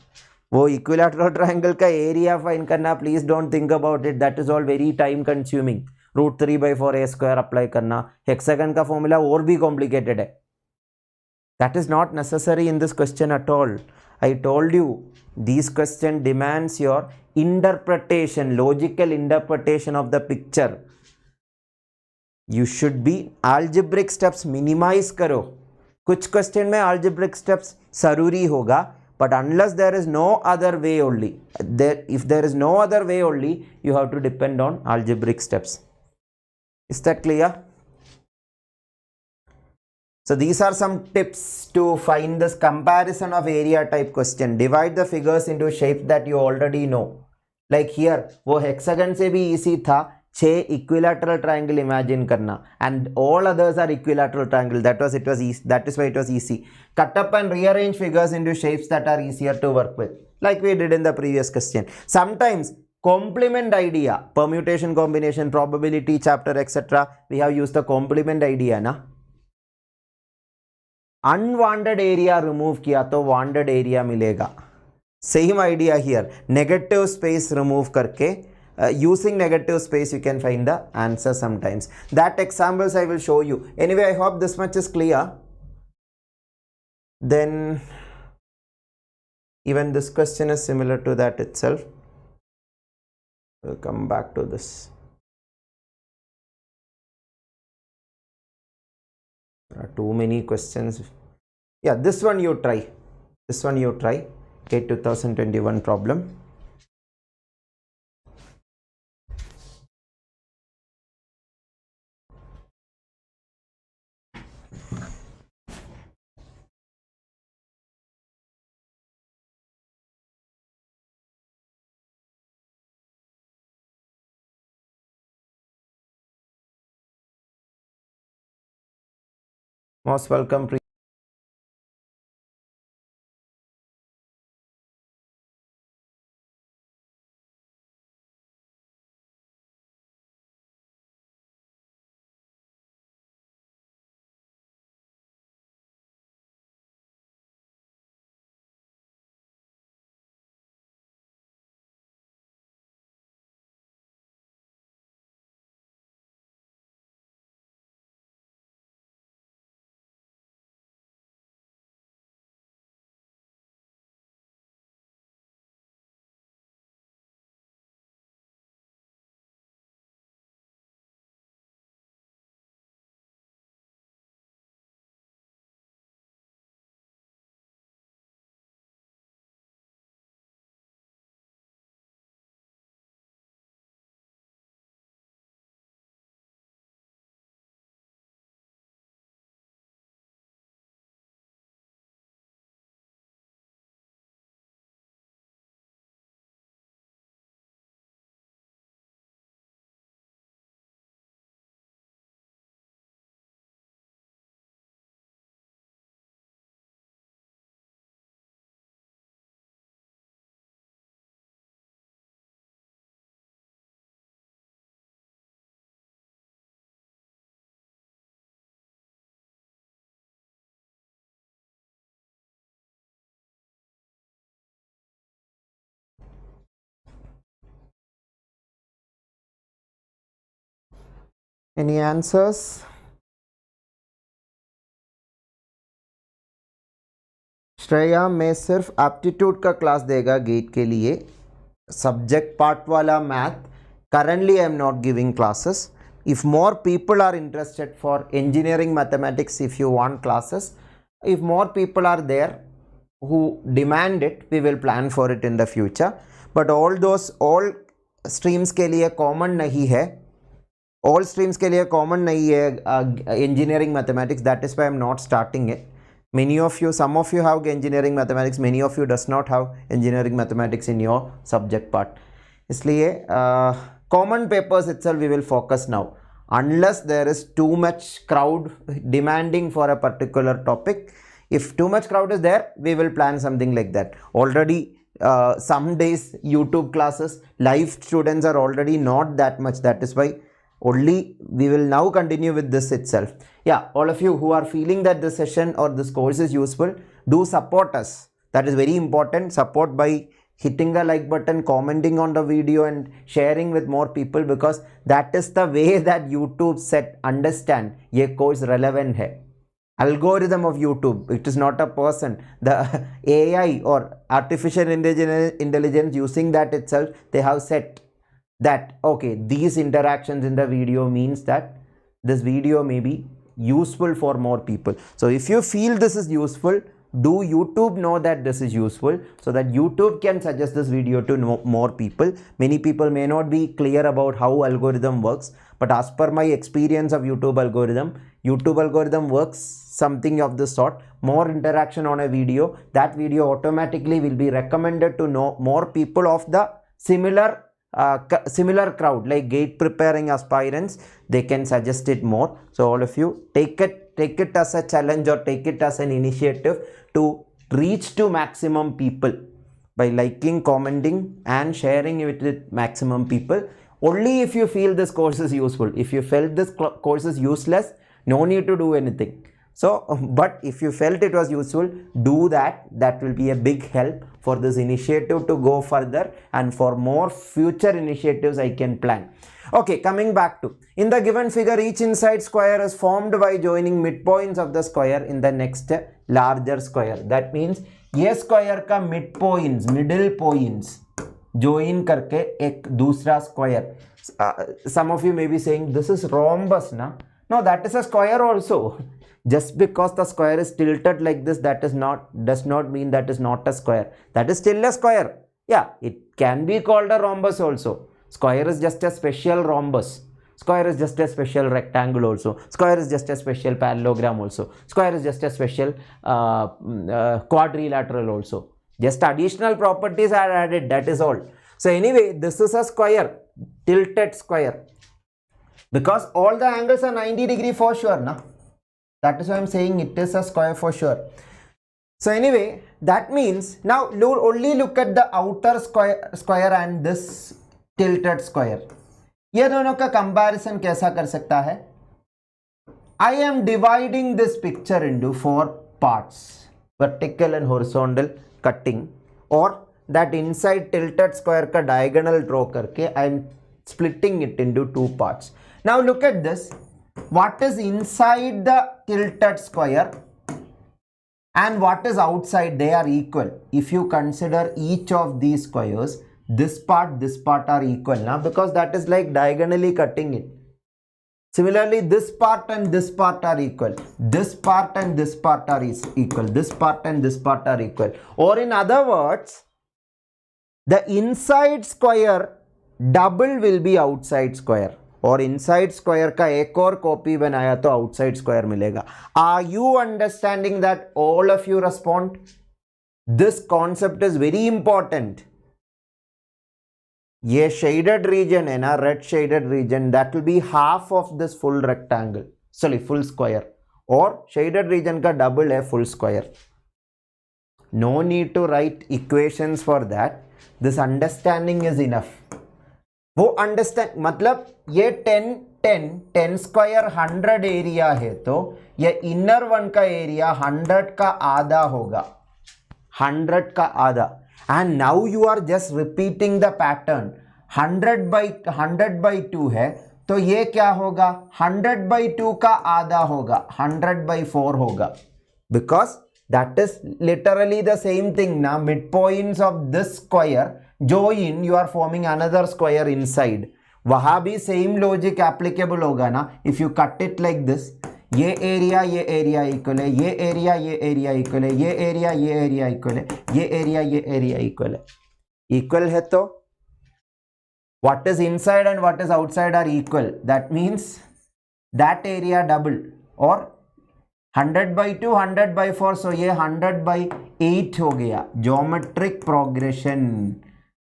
वो इक्विलैटरल ट्रायंगल का एरिया फाइंड करना, please don't think about it, that is all very time consuming. √3/4 a² apply करना, हेक्सागन का फॉर्मूला और भी कॉम्प्लिकेटेड है. That is not necessary in this question at all. I told you this question demands your interpretation, logical interpretation of the picture. You should be algebraic steps minimize करो. कुछ question में algebraic steps जरूरी होगा, but unless there is no other way only, if there is no other way only, you have to depend on algebraic steps. Is that clear? So these are some tips to find this comparison of area type question. Divide the figures into shapes that you already know. Like here, वो hexagon से भी easy था, 6 equilateral triangle imagine karna, and all others are equilateral triangle. That is why it was easy. Cut up and rearrange figures into shapes that are easier to work with, like we did in the previous question. Sometimes complement idea, permutation, combination, probability chapter, etc. we have used the complement idea na. Unwanted area remove kiya to wanted area milega. Same idea here. Negative space remove karke, using negative space you can find the answer sometimes. That examples I will show you. Anyway, I hope this much is clear. Then even this question is similar to that itself. We'll come back to this. There are too many questions. Yeah, this one you try. This one you try. Okay, 2021 problem. Most welcome. Any answers? Shreya मैं सिर्फ aptitude का class देगा gate के लिए, subject part वाला math currently I am not giving classes. If more people are interested for engineering mathematics, if you want classes, if more people are there who demand it, we will plan for it in the future. But all streams के लिए common नहीं है, all streams के लिए common नहीं है engineering mathematics. That is why I am not starting it. Many of you, some of you have engineering mathematics, many of you does not have engineering mathematics in your subject part. इसलिए common papers itself we will focus now, unless there is too much crowd demanding for a particular topic. If too much crowd is there, we will plan something like that. Already some days YouTube classes, live students are already not that much. That is why only we will now continue with this itself. Yeah, all of you who are feeling that this session or this course is useful, do support us. That is very important. Support by hitting the like button, commenting on the video and sharing with more people, because that is the way that YouTube set understand ye course relevant hai. Algorithm of YouTube, it is not a person. The AI or artificial intelligence using that itself, they have set that okay, these interactions in the video means that this video may be useful for more people. So if you feel this is useful, do YouTube know that this is useful, so that YouTube can suggest this video to more people. Many people may not be clear about how algorithm works, but as per my experience of YouTube algorithm works something of this sort. More interaction on a video, that video automatically will be recommended to more people of the similar similar crowd like gate preparing aspirants, they can suggest it more. So all of you take it as a challenge or take it as an initiative to reach to maximum people by liking, commenting and sharing it with maximum people. Only if you feel this course is useful. If you felt this course is useless, no need to do anything. So, but if you felt it was useful, do that. That will be a big help for this initiative to go further, and for more future initiatives I can plan. Okay, coming back to, in the given figure, each inside square is formed by joining midpoints of the square in the next larger square. That means ये square का midpoints, middle points join करके एक दूसरा square. Some of you may be saying this is rhombus na? No, that is a square also. Just because the square is tilted like this, that does not mean that is not a square. That is still a square. Yeah, it can be called a rhombus also. Square is just a special rhombus. Square is just a special rectangle also. Square is just a special parallelogram also. Square is just a special quadrilateral also. Just additional properties are added, that is all. So anyway, this is a square, tilted square. Because all the angles are 90 degree for sure, na? That is why I am saying it is a square for sure. So anyway, that means now only look at the outer square and this tilted square. ये दोनों का comparison कैसा कर सकता है? I am dividing this picture into 4 parts. Vertical and horizontal cutting, or that inside tilted square का diagonal draw करके I am splitting it into 2 parts. Now look at this. What is inside the tilted square and what is outside? They are equal. If you consider each of these squares, this part are equal now, because that is like diagonally cutting it. Similarly, this part and this part are equal. This part and this part are equal. This part and this part are equal. Or in other words, the inside square double will be outside square. और inside square का एक और copy बनाया तो outside square मिलेगा. Are you understanding that? All of you respond. This concept is very important. ये shaded region है ना, red shaded region, that will be half of this full rectangle. Sorry, full square. और shaded region का double है full square. No need to write equations for that. This understanding is enough. वो understand, मतलब ये 10 square 100 area है, तो ये inner one का एरिया 100 का आधा होगा, 100 का आधा. And now you are just repeating the pattern. 100/2 है, तो ये क्या होगा? 100/2 का आधा होगा, 100/4 होगा. Because that is literally the same thing ना. Mid points of this square join, you are forming another square inside. वहां भी same logic applicable होगा ना. If you cut it like this, ये area equal है, ये area equal है, ये area equal है, ये area equal है. Equal है तो what is inside and what is outside are equal. That means that area double. और 100/2 100/4, so ये 100/8 हो गया. Geometric progression.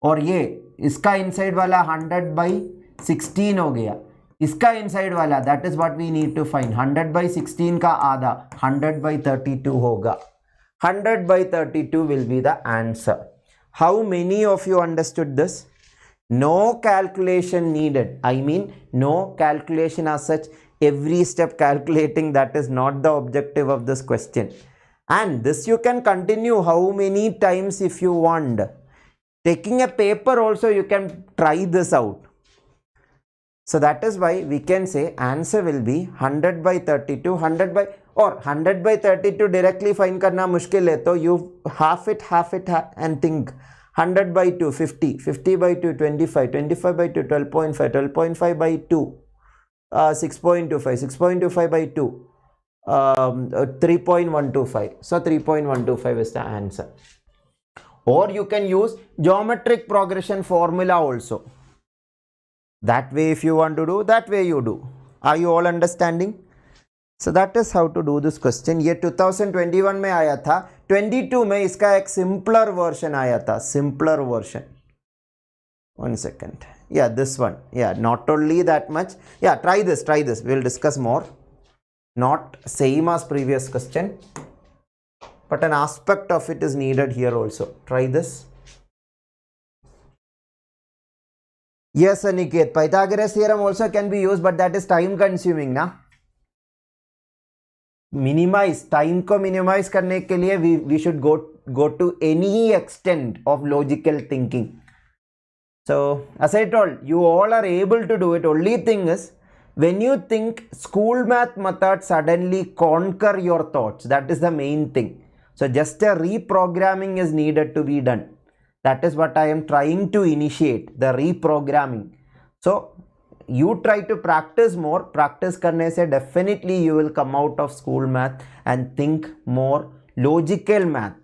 और ये इसका इनसाइड वाला 100/16 हो गया. इसका इनसाइड वाला, that is what we need to find. 100/16 का आधा 100/32 होगा. 100/32 will be the answer. How many of you understood this? No calculation needed. I mean no calculation as such. Every step calculating, that is not the objective of this question. And this you can continue how many times if you want. Taking a paper also you can try this out. So that is why we can say answer will be 100/32, 100/32 directly find करना मुश्किल है, तो you half it and think 100/2 50, 50/2 25, 25/2 12.5, 12.5/2 6.25, 6.25/2 3.125. So 3.125 is the answer. Or you can use geometric progression formula also. That way if you want to do, that way you do. Are you all understanding? So that is how to do this question. ये 2021 में आया था. 22 में इसका एक simpler version आया था. Simpler version. 1 second. Yeah, this one. Yeah, not only that much. Yeah, try this. We'll discuss more. Not same as previous question, but an aspect of it is needed here also. Try this. Yes, Aniket, Pythagoras theorem also can be used, but that is time consuming, na? Minimize, time ko minimize karne ke liye we should go to any extent of logical thinking. So, as I told, you all are able to do it. Only thing is, when you think school math method suddenly conquer your thoughts, that is the main thing. So, just a reprogramming is needed to be done. That is what I am trying to initiate, the reprogramming. So, you try to practice more. Practice karne se definitely you will come out of school math and think more logical math.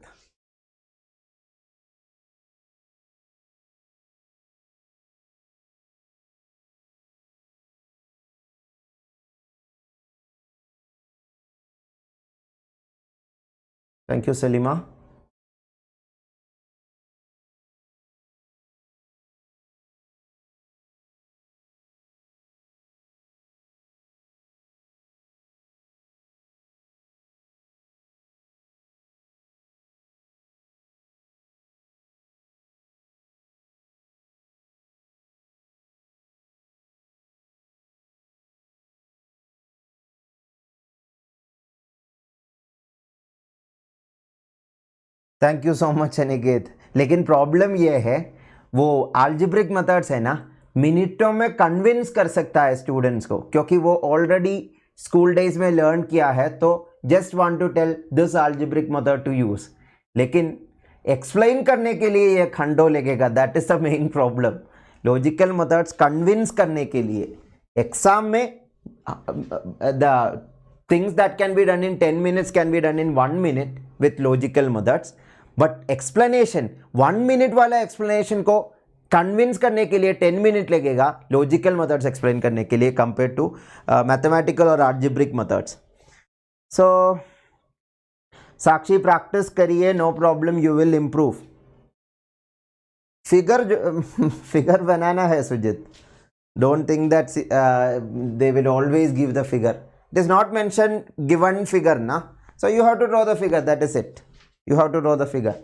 Thank you, Salima. Thank you so much Aniket. लेकिन problem ये है वो algebraic methods है ना, मिनटों में convince कर सकता है स्टूडेंट्स को, क्योंकि वो ऑलरेडी स्कूल डेज में लर्न किया है, तो just want to tell this algebraic method to use. लेकिन एक्सप्लेन करने के लिए ये खंडो लगेगा. That is the main problem. Logical methods convince करने के लिए एग्जाम में the things that can be done in 10 minutes can be done in 1 minute with logical methods, but explanation 1 minute वाला explanation को convince करने के लिए 10 minute लगेगा logical methods explain करने के लिए compared to mathematical और algebraic methods. So साक्षी practice करिए, no problem, you will improve. figure बनाना है सुजित. Don't think that they will always give the figure. It is not mentioned given figure, na? So you have to draw the figure. That is it. You have to draw the figure.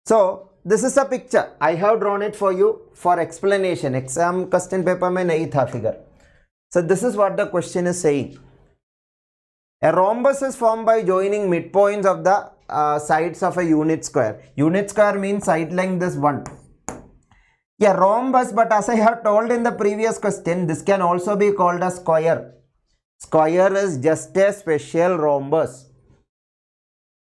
So this is a picture. I have drawn it for you for explanation. Exam question paper mein nahi tha figure. So this is what the question is saying. A rhombus is formed by joining midpoints of the sides of a unit square. Unit square means side length is 1. Yeah, rhombus, but as I have told in the previous question, this can also be called a square. Square is just a special rhombus.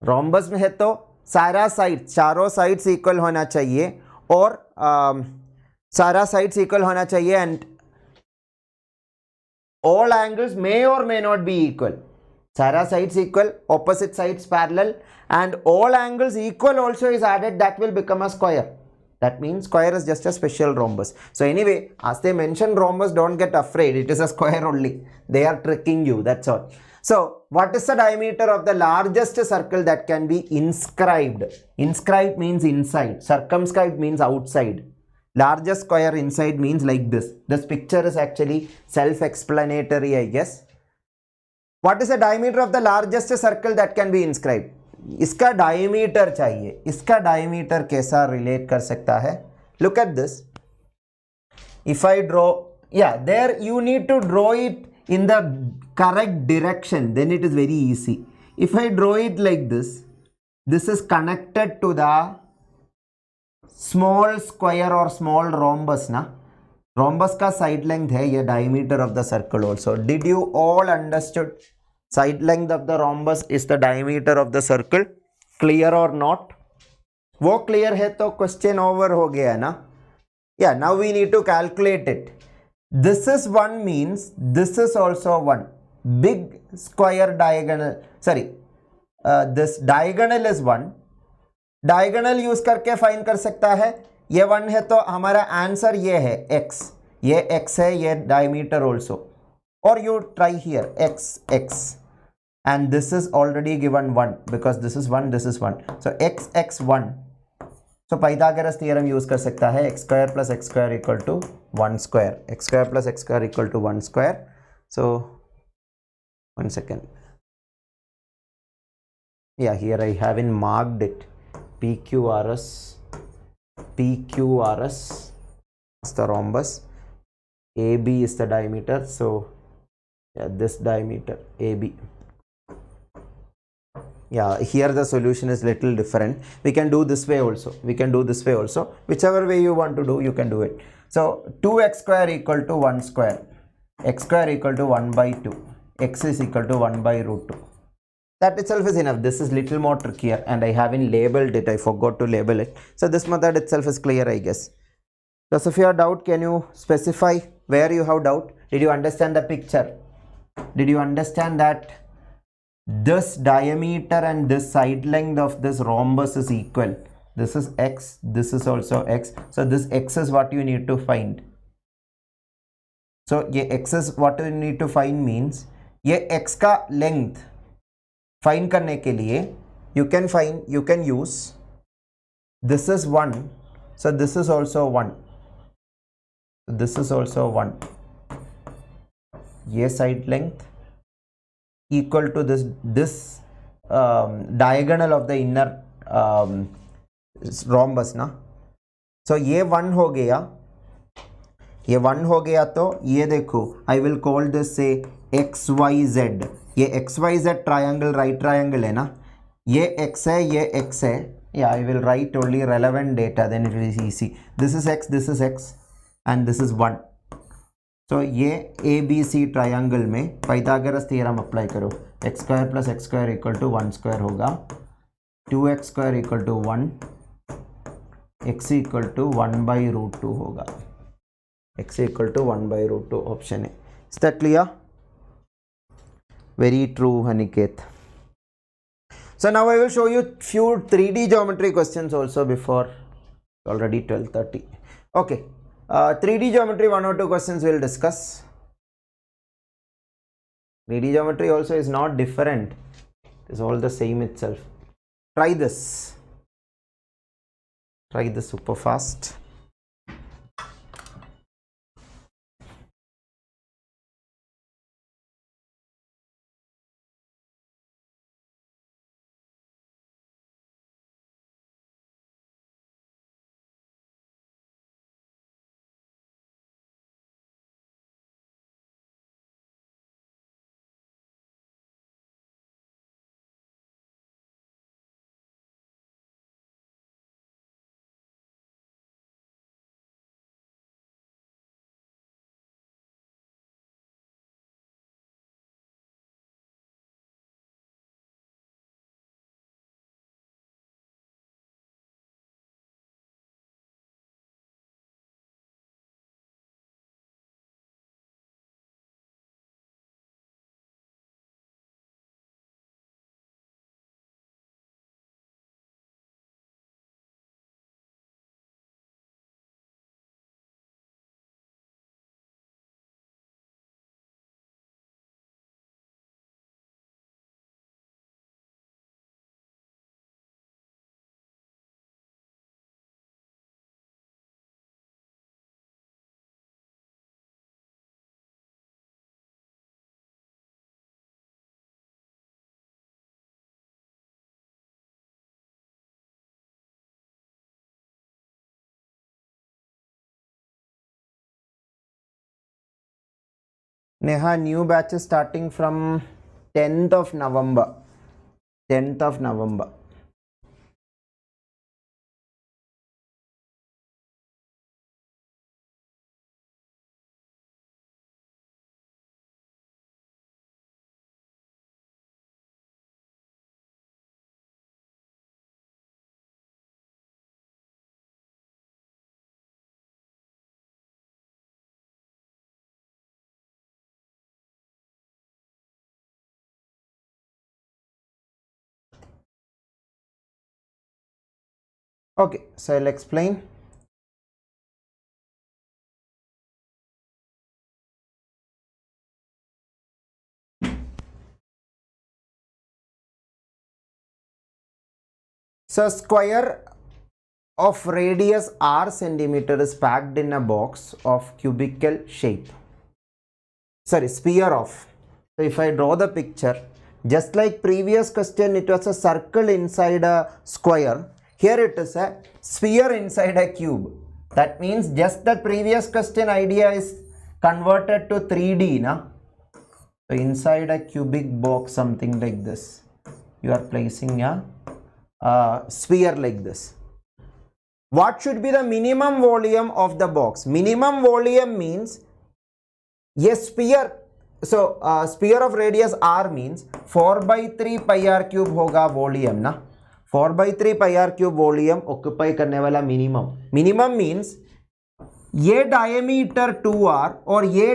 Rhombus में है तो सारा side, चारों sides equal होना चाहिए, और सारा sides equal होना चाहिए, and all angles may or may not be equal. सारा sides equal, opposite sides parallel, and all angles equal also is added. That will become a square. That means square is just a special rhombus. So anyway, as they mention rhombus, don't get afraid. It is a square only. They are tricking you. That's all. So what is the diameter of the largest circle that can be inscribed? Inscribed means inside. Circumscribed means outside. Largest square inside means like this. This picture is actually self-explanatory, I guess. What is the diameter of the largest circle that can be inscribed? इसका diameter चाहिए. इसका diameter कैसा relate कर सकता है? Look at this. If I draw, yeah, there you need to draw it in the correct direction, then it is very easy. If I draw it like this, this is connected to the small square or small rhombus, na? Rhombus का side length है ये diameter of the circle also. Did you all understood? Side length of the rhombus is the diameter of the circle. Clear or not? वो clear है तो question over हो गया ना? Yeah, now we need to calculate it. This is 1 means this is also 1. Big square diagonal, sorry, this diagonal is 1. Diagonal use करके find कर सकता है. ये 1 है तो हमारा आंसर ये है x. ये x है, ये diameter also. Or you try here x. And this is already given 1 because this is 1, this is 1. So x 1. So Pythagoras theorem use कर सकता है x square plus x square equal to 1 square, x square plus x square equal to 1 square. So 1 second. Yeah, here I haven't marked it. PQRS is the rhombus, AB is the diameter, so yeah, this diameter AB. Yeah, here the solution is little different. We can do this way also, whichever way you want to do, you can do it. So 2x square equal to 1 square, x square equal to 1 by 2, x is equal to 1 by root 2. That itself is enough. This is little more trickier and I haven't labeled it. I forgot to label it. So this method itself is clear, I guess. Those of you have doubt, can you specify where you have doubt? Did you understand the picture? Did you understand that this diameter and this side length of this rhombus is equal? This is x, this is also x. So this x is what you need to find. So ये x is what you need to find means ये x का length find करने के लिए you can use this is 1, so this is also 1, this is also 1, ये side length equal to this diagonal of the inner rhombus ना. So ये 1 हो गया, ये 1 हो गया तो ये देखो I will call this say XYZ. ये XYZ triangle right triangle है ना, ये x है, ये x है. Yeah, I will write only relevant data, then it is easy. This is x and this is 1. So ये ABC triangle में Pythagoras theorem apply करो. x square plus x square equal to 1 square होगा, 2x square equal to 1, x equal to 1 by root 2 होगा, x equal to 1 by root 2 option A. Is that clear? Very true, Aniket. So now I will show you few 3D geometry questions also before already 12:30. Okay, 3D geometry 1 or 2 questions we will discuss. 3D geometry also is not different. It is all the same itself. Try this. Try this super fast. Neha, new batch is starting from 10th of November. 10th of November. Okay, so I'll explain. So square of radius r centimeter is packed in a box of cubical shape. Sorry, sphere of. So if I draw the picture, just like previous question, it was a circle inside a square. Here it is a sphere inside a cube. That means just the previous question idea is converted to 3D. Na? So inside a cubic box, something like this, you are placing a sphere like this. What should be the minimum volume of the box? Minimum volume means a sphere. So sphere of radius r means 4 by 3 pi r cube hoga volume na. 4 by 3 pi r cube volume occupy करने वाला minimum. Minimum means ये diameter 2r और ये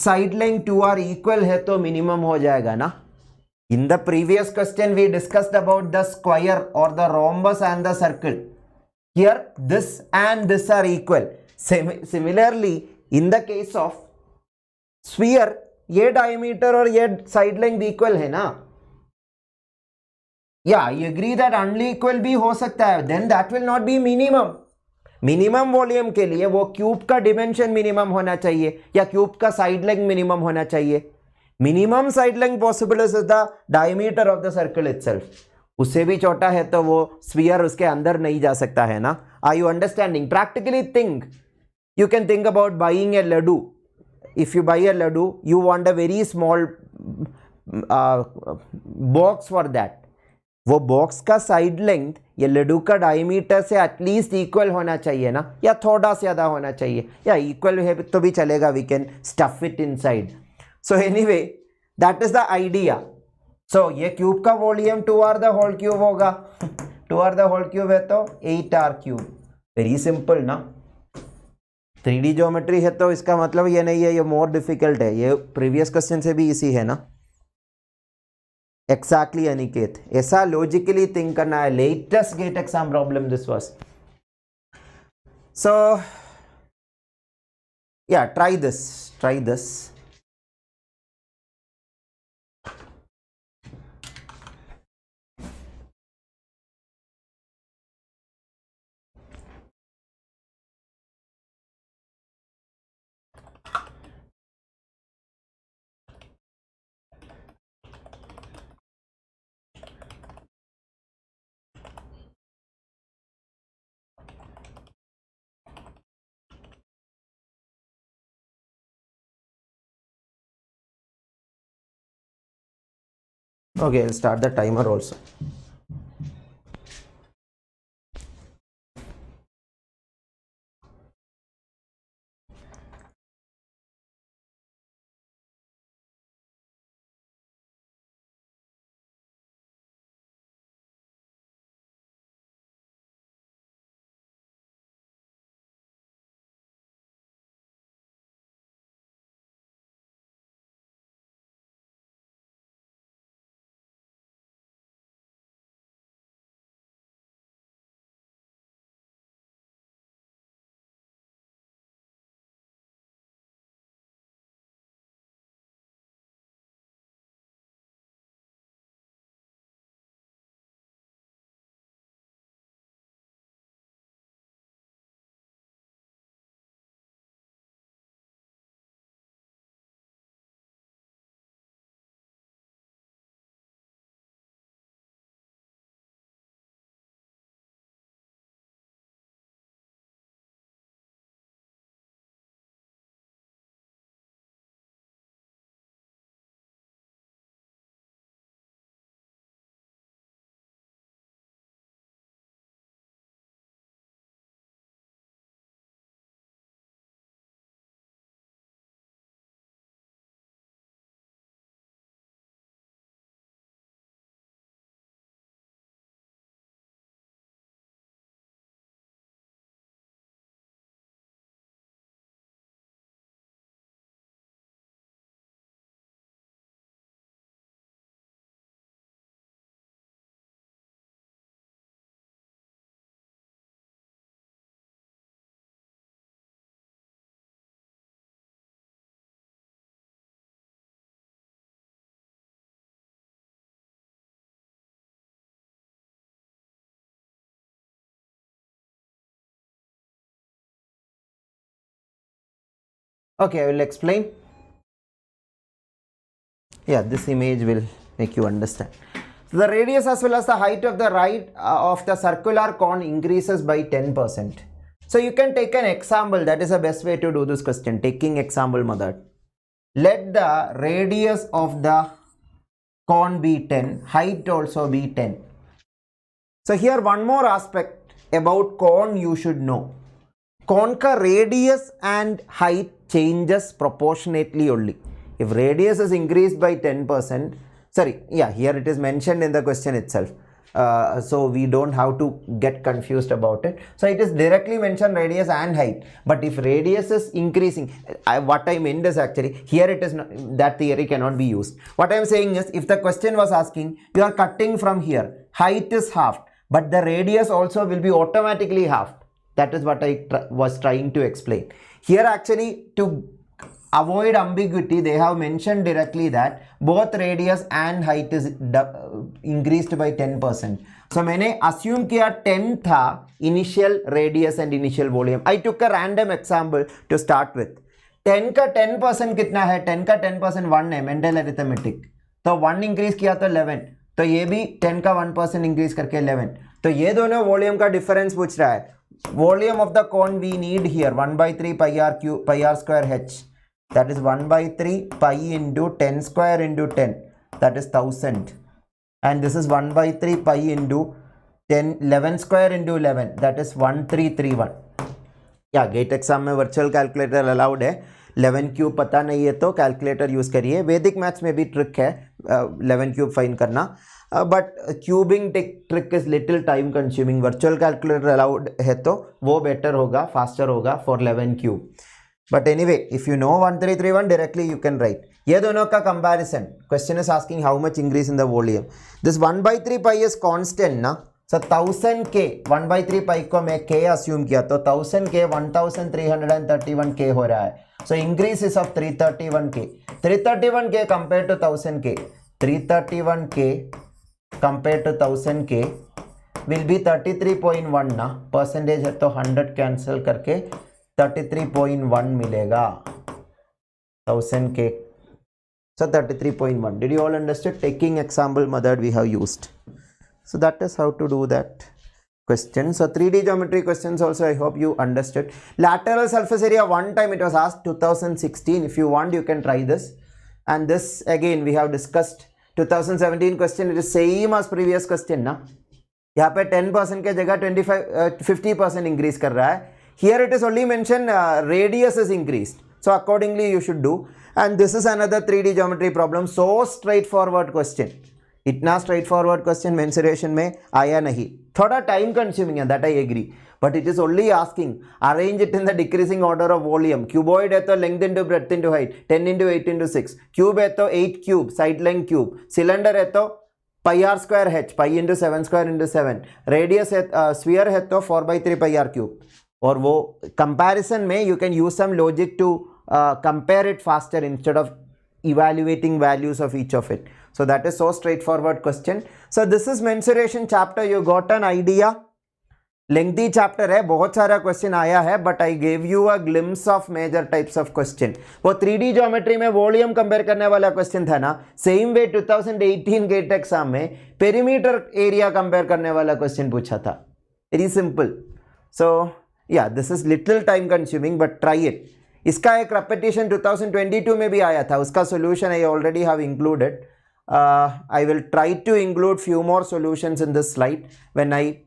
side length 2r equal है तो minimum हो जाएगा ना. In the previous question we discussed about the square or the rhombus and the circle. Here this and this are equal. Similarly, in the case of sphere, ये diameter और ये side length equal है ना. Yeah, I agree that unequal भी हो सकता है. Then that will not be minimum. Minimum volume के लिए वो क्यूब का dimension minimum होना चाहिए या क्यूब का side length minimum होना चाहिए. Minimum side length possible is the diameter of the circle itself. उससे भी छोटा है तो वो sphere उसके अंदर नहीं जा सकता है ना. Are you understanding? Practically think. You can think about buying a laddu. If you buy a laddu, you want a very small box for that. वो बॉक्स का साइड लेंथ या लड्डू का डायमीटर से एटलीस्ट इक्वल होना चाहिए ना, या थोड़ा सा ज़्यादा होना चाहिए, या इक्वल है तो भी चलेगा. We can stuff it inside. So anyway that is the idea. So ये क्यूब का volume 2r the whole cube होगा. 2r द होल क्यूब है तो 8r क्यूब. वेरी सिंपल ना. 3D ज्योमेट्री है तो इसका मतलब ये नहीं है ये मोर डिफिकल्ट है. ये प्रीवियस क्वेश्चन से भी इसी है ना. Exactly, Aniket. ऐसा logically think करना है. Latest GATE exam problem this was. So, yeah, try this. Try this. Okay, I'll start the timer also. Okay, I will explain. Yeah, this image will make you understand. So the radius as well as the height of the right of the circular cone increases by 10%. So you can take an example. That is the best way to do this question, taking example method. Let the radius of the cone be 10, height also be 10. So here one more aspect about cone you should know. Cone ka radius and height changes proportionately only. If radius is increased by 10%, sorry, yeah, here it is mentioned in the question itself. So we don't have to get confused about it. So it is directly mentioned radius and height. But if radius is increasing, what I meant is actually here it is not, that theory cannot be used. What I am saying is, if the question was asking, you are cutting from here, height is halved, but the radius also will be automatically halved. That is what I was trying to explain. Here actually, to avoid ambiguity, they have mentioned directly that both radius and height is increased by 10%. So मैंने assume किया 10 था initial radius and initial volume. I took a random example to start with. 10 का 10% कितना है? 10 का 10% 1 है, Mendel arithmetic. तो 1 increase किया तो 11. तो ये भी 10 का 1% increase करके 11. तो ये दोनों volume का difference पूछ रहा है. Volume of the cone we need here 1 by 3 pi r cube pi r square h. That is 1 by 3 pi into 10 square into 10. That is 1000. And this is 1 by 3 pi into 11 square into 11. That is 1331. Yeah, GATE exam में virtual calculator allowed है. 11 cube पता नहीं है तो calculator use करिए. Vedic maths में भी trick है 11 cube find करना. But cubing trick is little time consuming. Virtual calculator allowed है तो वो better होगा, faster होगा for 11 cube. But anyway, if you know 1331 directly you can write. ये दोनों का comparison. Question is asking how much increase in the volume. This 1 by 3 pi is constant ना. So 1000 K 1 by 3 pi को मैं K assume किया तो 1000 K 1331 K हो रहा है. So increase is of 331 K. 331 K compared to 1000 K. 331 K compared to 1000 K will be 33.1 ना. Percentage है तो 100 cancel करके 33.1 मिलेगा 1000 K. So 33.1. Did you all understand? Taking example method we have used. So that is how to do that question. So 3D geometry questions also I hope you understood. Lateral surface area one time it was asked 2016. If you want you can try this. And this again we have discussed 2017 question. It is same as previous question ना. यहाँ पे 10% के जगह 50% increase कर रहा है. Here it is only mentioned radius is increased. So accordingly you should do. And this is another 3D geometry problem. So straightforward question. इतना straightforward question mensuration में आया नहीं. थोड़ा time consuming है, that I agree. But it is only asking arrange it in the decreasing order of volume. Cuboid है तो length into breadth into height 10 into 8 into 6. Cube है तो 8 cube side length cube. Cylinder है तो pi r square h pi into 7 square into 7. Radius है sphere है तो 4 by 3 pi r cube. और वो comparison में you can use some logic to compare it faster instead of evaluating values of each of it. So that is so straightforward question. So this is mensuration chapter. You got an idea. Lengthy chapter है, बहुत सारा question आया है, but I gave you a glimpse of major types of question. वो 3D geometry में volume compare करने वाला question था ना, same way 2018 GATE exam में perimeter area compare करने वाला question पूछा था. Very simple. So yeah, this is little time consuming, but try it. इसका एक repetition 2022 में भी आया था, उसका solution I already have included. I will try to include few more solutions in this slide when I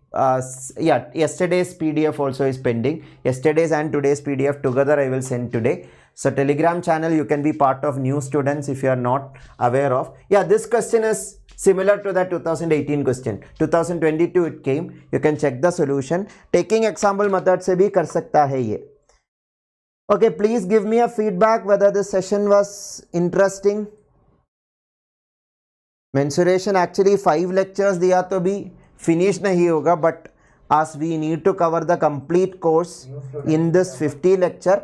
yeah, yesterday's PDF also is pending. Yesterday's and today's PDF together I will send today. So Telegram channel you can be part of, new students if you are not aware of. Yeah, this question is similar to that 2018 question. 2022 it came. You can check the solution. Taking example method से भी कर सकता है ये. Okay, please give me a feedback whether this session was interesting. Mensuration actually 5 lectures दिया तो भी finish नहीं होगा, but as we need to cover the complete course in this 50 lecture,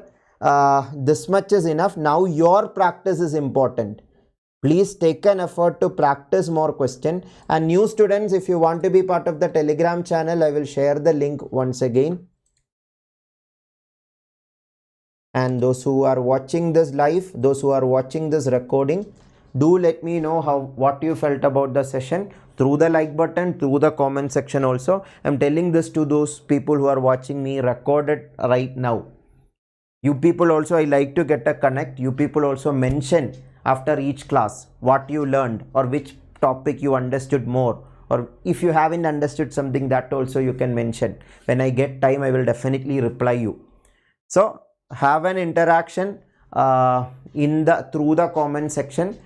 this much is enough. Now your practice is important. Please take an effort to practice more question. And new students, if you want to be part of the Telegram channel, I will share the link once again. And those who are watching this live, those who are watching this recording, do let me know what you felt about the session through the like button, through the comment section also. I'm telling this to those people who are watching me recorded right now. You people also, I like to get a connect. You people also mention after each class what you learned or which topic you understood more, or if you haven't understood something, that also you can mention. When I get time, I will definitely reply you. So have an interaction through the comment section.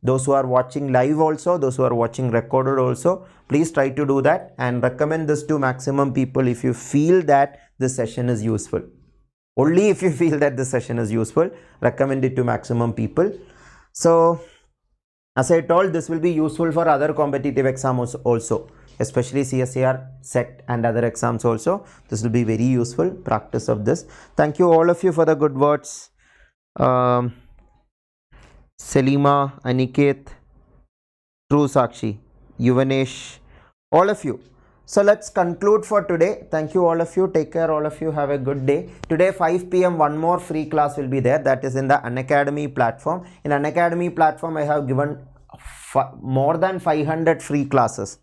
Those who are watching live also, those who are watching recorded also, please try to do that and recommend this to maximum people if you feel that this session is useful. Only if you feel that this session is useful, recommend it to maximum people. So as I told, this will be useful for other competitive exams also, especially CSIR, SET and other exams also. This will be very useful practice of this. Thank you all of you for the good words. Selima, Aniket, True Sakshi, Yuvanesh, all of you. So let's conclude for today. Thank you all of you. Take care all of you. Have a good day. Today 5 p.m. one more free class will be there. That is in the Unacademy platform. In Unacademy platform, I have given more than 500 free classes.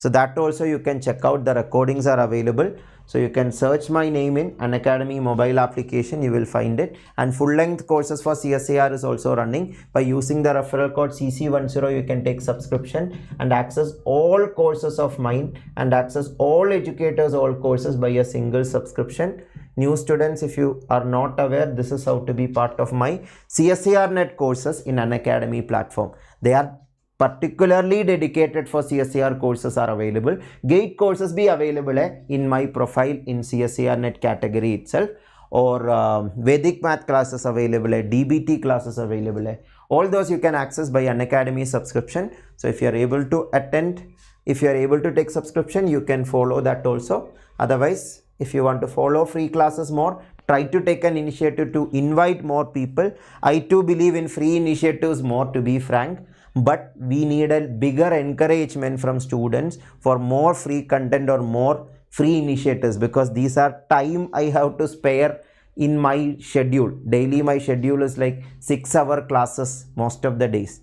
So that also you can check out. The recordings are available. So you can search my name in Unacademy mobile application. You will find it. And full-length courses for CSIR is also running. By using the referral code CC10, you can take subscription and access all courses of mine and access all educators, all courses by a single subscription. New students, if you are not aware, this is how to be part of my CSIR-NET courses in Unacademy platform. They are particularly dedicated for CSIR courses are available. GATE courses be available in my profile in CSIR-NET category itself, or Vedic math classes available, DBT classes available. All those you can access by Unacademy subscription. So if you are able to attend, if you are able to take subscription, you can follow that also. Otherwise, if you want to follow free classes more, try to take an initiative to invite more people. I too believe in free initiatives more, to be frank. But we need a bigger encouragement from students for more free content or more free initiatives, because these are time I have to spare in my schedule. Daily my schedule is like 6-hour classes most of the days.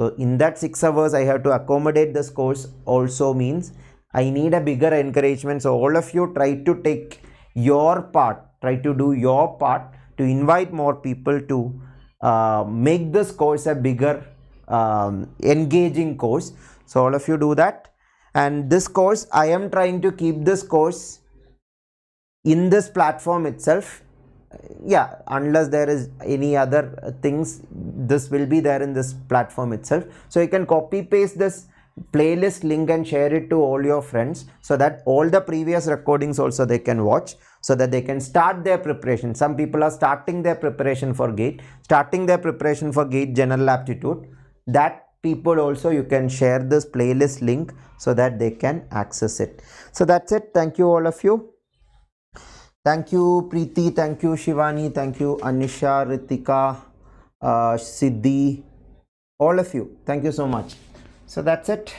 So in that 6 hours I have to accommodate this course also, means I need a bigger encouragement. So all of you try to take your part, try to do your part to invite more people to make this course a bigger engaging course. So all of you do that. And this course, I am trying to keep this course in this platform itself. Yeah, unless there is any other things, this will be there in this platform itself. So you can copy paste this playlist link and share it to all your friends, so that all the previous recordings also they can watch, so that they can start their preparation. Some people are starting their preparation for GATE, General Aptitude. That people also, you can share this playlist link so that they can access it. So that's it. Thank you all of you. Thank you Preeti, thank you Shivani, thank you Anisha, Ritika, Siddhi, all of you. Thank you so much. So that's it.